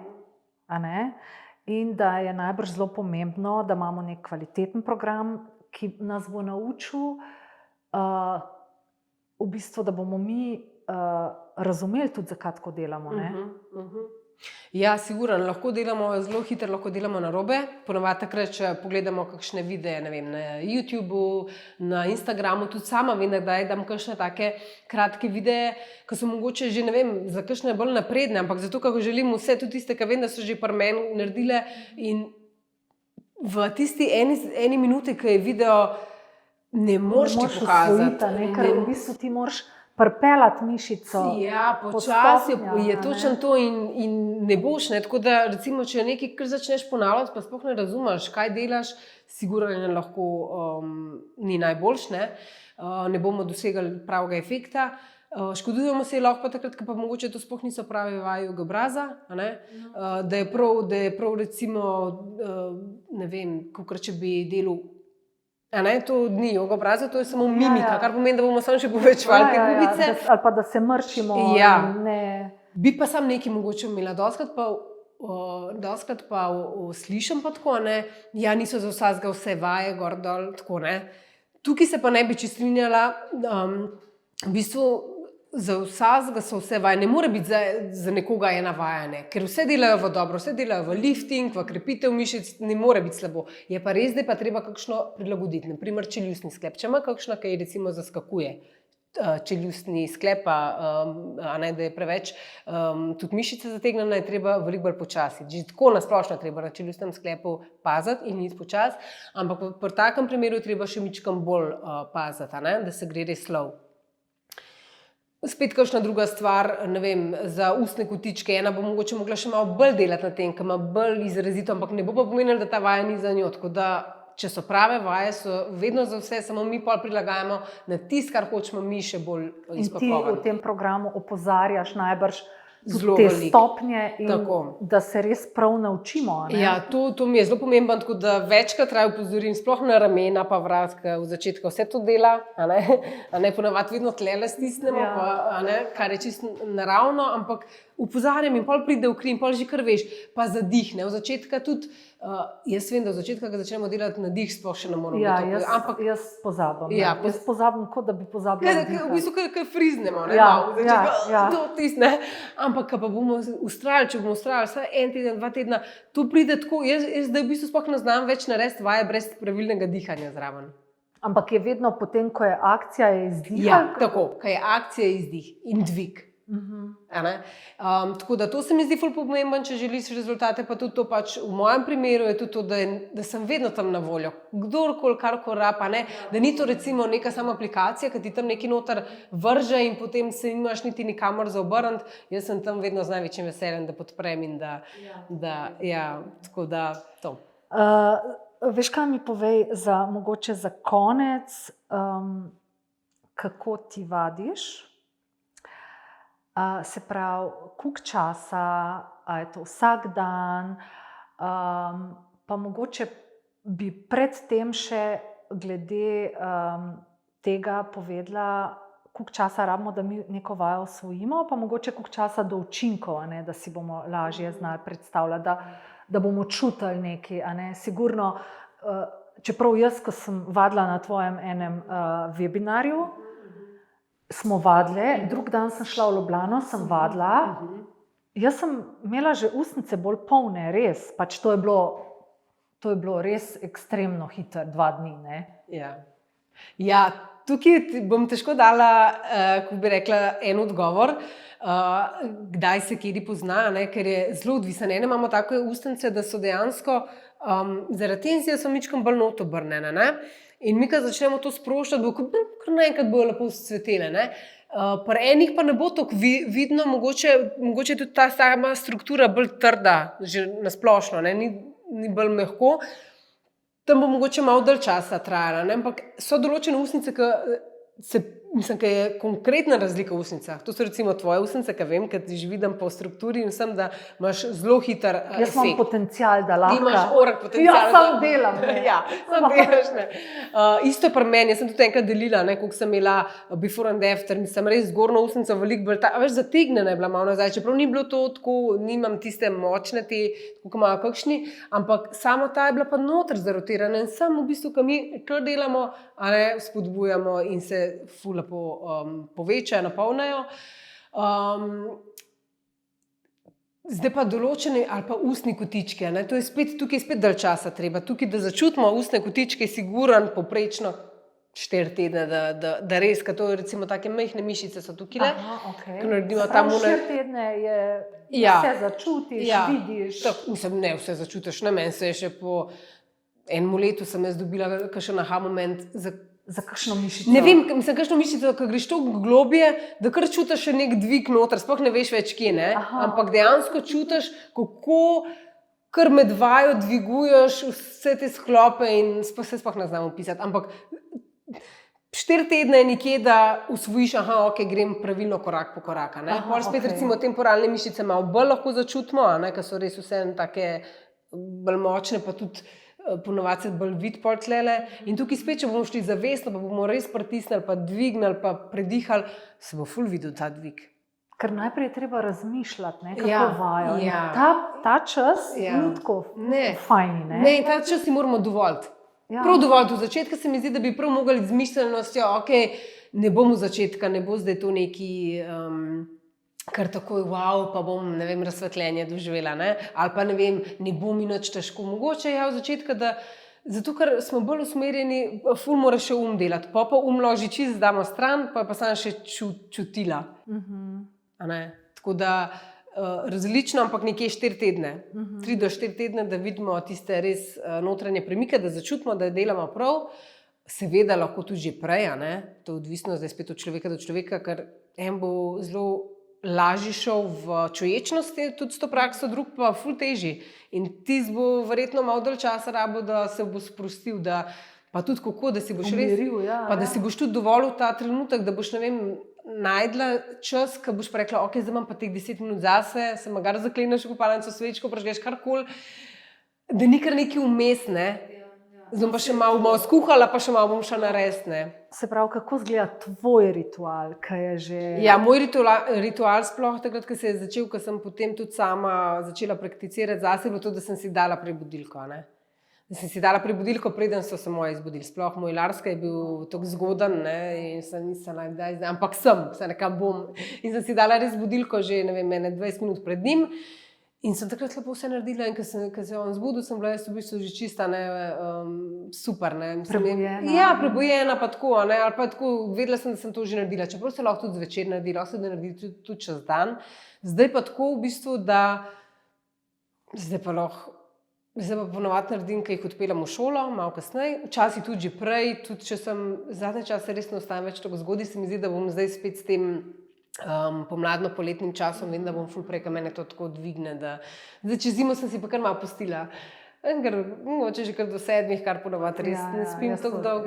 in da je najbrž zelo pomembno, da imamo nek kvaliteten program, ki nas bo naučil, v bistvu, da bomo mi razumeli tudi, zakaj tako delamo. Ja, sigurno, lahko delamo zelo hitro, lahko delamo narobe. Ponavadi takrat, če pogledamo kakšne videe, ne vem, na YouTubeu, na Instagramu, tudi sama vem, da dam kakšne take kratke videe, ki so mogoče že, ne vem, za kakšne bolj napredne, ampak zato, kako želim vse, tudi tiste, ki vem, da so že pri meni naredile, in v tisti eni minuti, ki je video, ne moreš ti pokazati. Ker v bistvu ti moraš pripeljati mišico. Ja, počasi je točno to in ne boš. Tako da, recimo, če nekaj, kar začneš ponavljati, pa sploh ne razumeš, kaj delaš, sigurno lahko ni najboljš, ne bomo dosegali pravega efekta. Škodujemo se lahko pa takrat, ko pa mogoče to sploh niso pravi vaje joge obraza, da je prav recimo, ne vem, kakor če bi delal, to ni joga obraza, to je samo mimika, kar pomeni, da bomo samo še povečevali te gubice. Ali pa da se mršimo. Bi pa sam nekaj mogoče imela, doskrat pa slišim pa tako, niso za vsakega vse vaje, gor dol, tako ne. Tukaj se pa ne bi čistrinjala, v bistvu za vsakega so vse vaje, ne more biti za nekoga ena vaja, ker vse delajo v dobro, vse delajo v lifting, v krepitev mišic, ne more biti slabo. Je pa res, da je pa treba kakšno prilagoditi, naprimer čeljustni sklep. Če ima kakšna, ki recimo zaskakuje čeljustni sklep, da je preveč tudi mišice zategnjena, je treba veliko bolj počasi. Že tako nasplošno treba na čeljustnem sklepu paziti in iti počasi, ampak pri takem primeru je treba še mičkam bolj paziti, da se gre res slov. Spet kakšna druga stvar, ne vem, za ustne kotičke, ena bo mogoče mogla še malo bolj delati na tem, ker ima bolj izrazito, ampak ne bo pa pomenilo, da ta vaja ni za njo. Tako da, če so prave vaje, so vedno za vse, samo mi pol prilagajamo na tisto, kar hočemo mi še bolj izpopolniti. In ti v tem programu opozarjaš najbrž te stopnje in da se res prav naučimo. Ja, to mi je zelo pomembno, tako da večkrat raje upozorim, sploh na ramena pa vrat, v začetku vse to dela, ponavadi vedno tlele stisnemo, kar je čisto naravno, ampak upozarjam in pol pride v kri in pol že kar veš, pa zadihne. V začetka tudi, jaz vem, da v začetka, ko začnemo delati na dih, sploh še ne moramo biti. Ampak jaz pozabim. Jaz pozabim, kot da bi pozabila dihati. V bistvu, kar friznemo, to tisne. Ampak, ko pa bomo ustrajali, če bomo ustrajali vsaj en teden, 2 tedna, to pride tako, jaz da v bistvu sploh ne znam več narediti vaje brez pravilnega dihanja zraven. Ampak je vedno potem, ko je akcija, je izdih? Ja, tako, ko je akcija, je izdih in dvig. Tako da to se mi zdi ful pomemben, če želiš rezultate, pa tudi to pač v mojem primeru je tudi to, da sem vedno tam na voljo, kdorkoli karkoli raba, da ni to recimo neka sama aplikacija, ki ti tam neki noter vrže in potem se nimaš niti nikamor za obrniti. Jaz sem tam vedno z največjim veseljem, da podprem in tako da to. Veš, kaj mi povej mogoče za konec, kako ti vadiš? Se pravi, koliko časa, a je to vsak dan, pa mogoče bi predtem še glede tega povedala, koliko časa rabimo, da mi neko vajo osvojimo, pa mogoče koliko časa do učinkov, da si bomo lažje znali predstavljati, da bomo čutili nekaj. Sigurno, čeprav jaz, ko sem vadila na tvojem enem webinarju, smo vadile, drug dan sem šla v Ljubljano, sem vadila. Jaz sem imela že ustnice bolj polne, res. Pač to je bilo res ekstremno hitro, 2 dni. Ne? Ja, tukaj bom težko dala, kako bi rekla, en odgovor, kdaj se kje pozna, ne? Ker je zelo odvisen. Ene imamo take ustnice, da so dejansko zaradi tenzije so mičkam bolj notobrnene. Ne? In mi, ko začnemo to sproščati, bo kar naenkrat bojo lepo vzcvetele. Ne? Pri enih pa ne bo tako vidno, mogoče tudi ta sama struktura bolj trda, že nasplošno, ni bolj mehko. Tam bo mogoče malo dalj časa trajala, ne? Ampak so določene ustnice, ki je konkretna razlika v ustnicah. To so recimo tvoje ustnice, ki vem, ker ti že vidim po strukturi in vsem, da imaš zelo hiter efekt. Jaz imam potencial, da lahko. Ti imaš orek potencial. Ja, sam delam. Ja, sam delaš. Isto je pri meni, jaz sem tudi enkrat delila, koliko sem imela before and after, sem res zgornjo ustnico veliko bolj, veš, zategnjena je bila malo nazaj, čeprav ni bilo to tako, nimam tiste močne te, kako imajo kakšni, ampak samo ta je bila pa noter zarotirana in samo v bistvu, ko mi kar delamo, spodbujamo in se ful lepo povečajo, napolnajo. Zdaj pa določene ali pa ustni kotički, to je spet, tukaj je spet dalj časa treba. Tukaj, da začutimo ustne kotičke, je siguran poprečno 4 tedne, da res, ker to recimo take majhne mišice so tukaj. Okay. Prav 4 tedne je vse začutiš, vidiš. Mislim, ne vse začutiš, ne, meni se je še po enem letu sem jaz dobila kakšen aha moment za kakšno mišico. Ne vem, mislim, kakšno mišico, ko greš toliko globje, da kar čutiš še nek dvig noter, sploh ne veš več kje, ne? Ampak dejansko čutiš, kako kar med vajo dviguješ vse te sklope in se sploh ne znam opisati. Ampak 4 tedne je nekje, da usvojiš, ok, grem pravilno korak po korak. Pol spet recimo temporalne mišice malo bolj lahko začutimo, ker so res vse take bolj močne, pa tudi ponovadi se bolj vid pol tlele. In tukaj spet, če bomo šli zavestno, pa bomo res pritisnili, pa dvignili, pa predihali, se bo ful videl ta dvig. Ker najprej je treba razmišljati, kako vajo. Ta čas ni tako fajn. Ne, in ta čas si moramo dovoliti. Prav dovoliti. V začetku se mi zdi, da bi prav mogli z mišljenostjo, ok, ne bom v začetka, ne bo zdaj to neki kar takoj, wow, pa bom, ne vem, razsvetljenje doživela, ali pa ne vem, ne bo mi nič težko. Mogoče v začetku, zato ker smo bolj usmerjeni, ful mora še delati. Pa loži čist, damo stran, pa sam še čutila. Tako da različno, ampak nekje 4 tedne. 3 do 4 tedne, da vidimo tiste res notranje premike, da začutimo, da delamo prav. Seveda lahko tudi že prej, to je odvisno zdaj spet od človeka do človeka, ker en bo zelo lažje šel v čuječnosti, tudi s to prakso, drug pa ful težji. In tisti bo verjetno malo dalj časa rabo, da se bo sprostil, pa tudi kako, da si boš umiril, da si boš tudi dovolil ta trenutek, da boš, ne vem, najdla čas, ko boš pa rekla, ok, zdaj imam pa teh 10 minut zase, se magar zakleneš v kopalnico, svečko, prežgeš karkoli, da ni kar neki vmes, zdaj pa še malo skuhala, pa še malo bom šla narediti. Se pravi, kako izgleda tvoj ritual, ki je že... Ja, moj ritual sploh takrat, ko se je začel, ko sem potem tudi sama začela prakticirati zase, bilo to, da sem si dala prebudilko. Da sem si dala prebudilko, preden so se moje izbudili. Sploh moj Larska je bil tako zgodan, in sem nisem zdaj, ampak se nekam bom. In sem si dala res budilko že, ne vem, 20 minut pred njim. In sem takrat lepo vse naredila in ko se je on zbudil, sem bila jaz v bistvu že čista, super. Prebujena. Ja, prebujena pa tako, ali pa tako, vedela sem, da sem to že naredila. Čeprav se lahko tudi zvečer naredila, lahko se da naredila tudi čez dan. Zdaj pa tako v bistvu, da zdaj pa ponovadi naredim, ko jih odpeljem v šolo, malo kasneje, včasih tudi že prej, tudi če sem zadnje čase res ne ostajam več tako zgodaj, se mi zdi, da bom zdaj spet s tem pomladno-poletnim časom, vem, da bom ful prej, ko mene to tako dvigne. Zdaj, čez zimo sem si pa kar malo pustila. Mogoče že kar do 7, kar ponovadi res ne spim tako dolgo.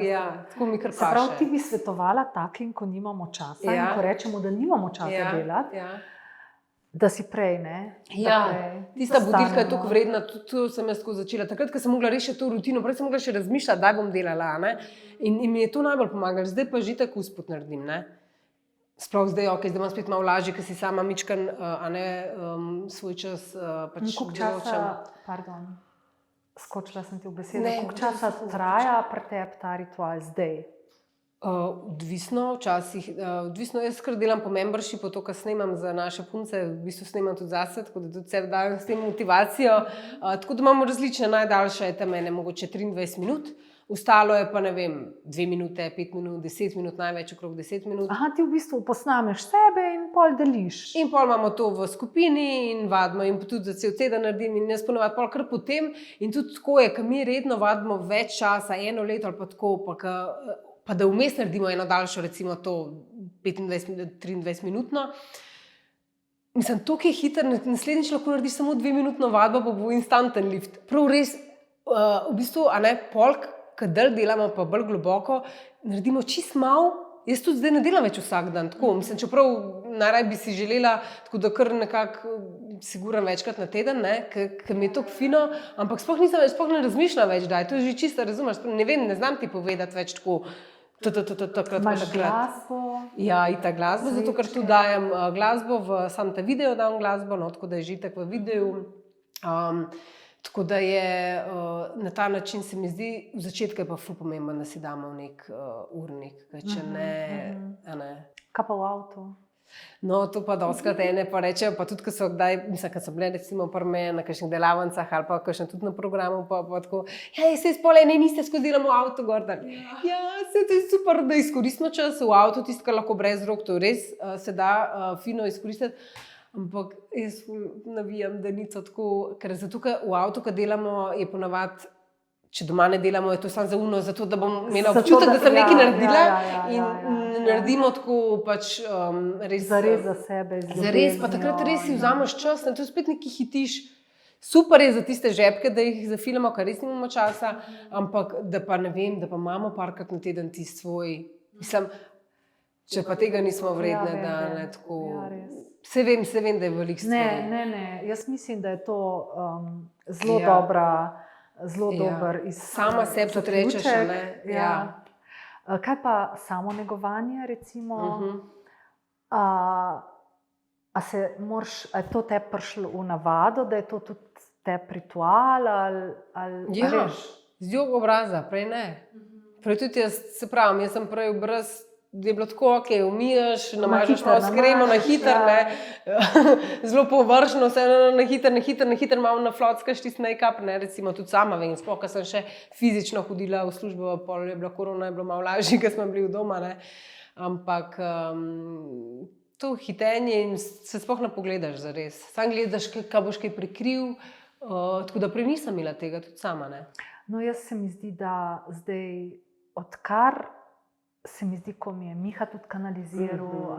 Tako mi kar paše. Se pravi, ti bi svetovala takim, ko nimamo časa, in ko rečemo, da nimamo časa delati, da si prej, tista budilka je toliko vredna, to sem jaz tako začela. Takrat, ko sem mogla rešiti to rutino, prej sem mogla še razmišljati, da bom delala. In mi je to najbolj pomagalo. Zdaj pa že tako usput naredim. Sploh zdaj, zdaj imam spet malo lažje, ker si sama mičkan, svoj čas koliko časa, pardon, skočila sem ti v besedo, koliko časa traja pri tebi ta ritual zdaj? Odvisno, včasih, odvisno, jaz kar delam po membershipu, to, kar snemam za naše punce, v bistvu snemam tudi zase, tako da tudi sebi dajem s tem motivacijo. Tako da imamo različne, najdaljša je tam ene mogoče 23 minut, ostalo je pa ne vem, 2 minute, 5 minut, 10 minut, največ okrog 10 minut. Aha, ti v bistvu posnameš sebe in pol deliš. In pol imamo to v skupini in vadimo in tudi za cel teden naredim in jaz ponovadi pol kar potem in tudi tako je, ker mi redno vadimo več časa, 1 leto ali pa tako, pa da vmes naredimo eno daljšo, recimo to 25-23 minutno. Mislim, to je hiter, naslednjič lahko narediš samo 2-minutno vadbo, pa bo instanten lift. Prav res, v bistvu, a ne, polk, kadar delamo pa bolj globoko, naredimo čist malo. Jaz tudi zdaj ne delam več vsak dan, tako, mislim, čeprav najraj bi si želela, tako da kar nekako siguram večkrat na teden, ker mi je to fino, ampak sploh ne razmišljam več, da je to že čisto, razumeš, ne vem, ne znam ti povedati več tako, Imaš glasbo? Ja, itak glasbo, zato ker tu dajem glasbo, sam ta video dam glasbo, no, tako da je že itak v videu. Tako da je na ta način se mi zdi, v začetku je pa ful pomembno, da si damo nek urnik, če ne. Kaj pa v avtu? No, to pa dostikrat ene pa rečejo, pa tudi, ko so bile recimo pri meni na kakšnih delavnicah ali pa kakšnem tudi na programu, pa tako, ja, se spole, ne, niste skozi delamo v avtu gor, ja, se to je super, da izkoristimo čas v avtu, tisto, kar lahko brez rok, to res se da fino izkoristiti. Ampak jaz navijam, da ni to tako, ker zato, ker v avtu, ko delamo, je ponavadi, če doma ne delamo, je to samo za uno, zato da bom imela občutek, da sem nekaj naredila in naredimo tako pač res. Zares za sebe. Zares, pa takrat res si vzameš čas, na to spet nekaj hitiš. Super je za tiste žepke, da jih zafilamo, ker res nimamo časa, ampak da pa ne vem, da pa imamo parkrat na teden ti svoj. Mislim, če pa tega nismo vredne, da ne tako. Se vem, da je veliko stvari. Ne, jaz mislim, da je to zelo dobra, zelo dober izkušnja. Sama sebi tudi rečeš, ne? Ja. Kaj pa samonegovanje, recimo? A je to te prišlo v navado, da je to tudi te ritual? Ja, z jogo obraza, prej ne. Prej tudi jaz, se pravim, jaz sem prej brez, je bilo tako, ok, umiješ, namažeš malo s kremo, na hiter, zelo površno, vse na hiter, malo na flockaš tisti make-up, recimo tudi sama vem, sploh, ker sem še fizično hodila v službo, pol je bila korona, je bilo malo lažje, ker smo bili v doma, ampak to hitenje in se sploh ne pogledaš zares, sam gledaš, kaj boš kaj prikril, tako da prej nisem imela tega tudi sama, No, jaz se mi zdi, da zdaj, odkar se mi zdi, ko mi je Miha tudi kanaliziral,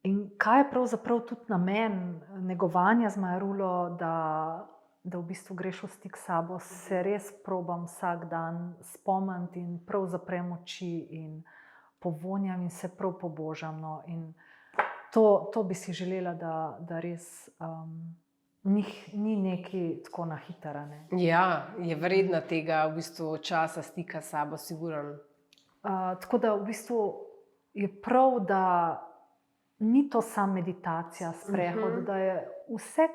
in kaj je pravzaprav tudi namen negovanja z Majarulo, da v bistvu greš v stik s sabo, se res probam vsak dan spomniti in prav zaprem oči in povonjam in se prav pobožam. No. In to bi si želela, da res ni neki tako na hitro. Ja, je vredna tega v bistvu časa stika s sabo, siguran. Tako da v bistvu je prav, da ni to samo meditacija, sprehod, da je vse,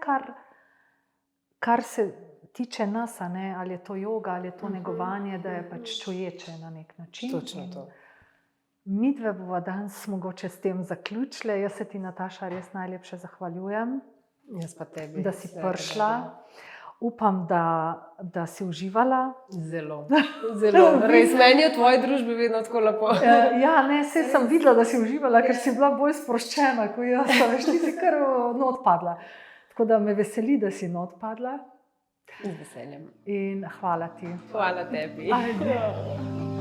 kar se tiče nas, ali je to joga, ali je to negovanje, da je pač čuječe na nek način. Točno to. Midve bova danes mogoče s tem zaključile. Jaz se ti, Nataša, res najlepše zahvaljujem. Jaz pa tebi. Da si prišla. Upam, da si uživala. Zelo. Res, meni je v tvoji družbi vedno tako lepo. Ja, sem videla, da si uživala, ker si bila bolj sproščena, kot jaz. Veš, ti si kar not padla. Tako da me veseli, da si not padla. Z veseljem. In hvala ti. Hvala tebi. Ajde.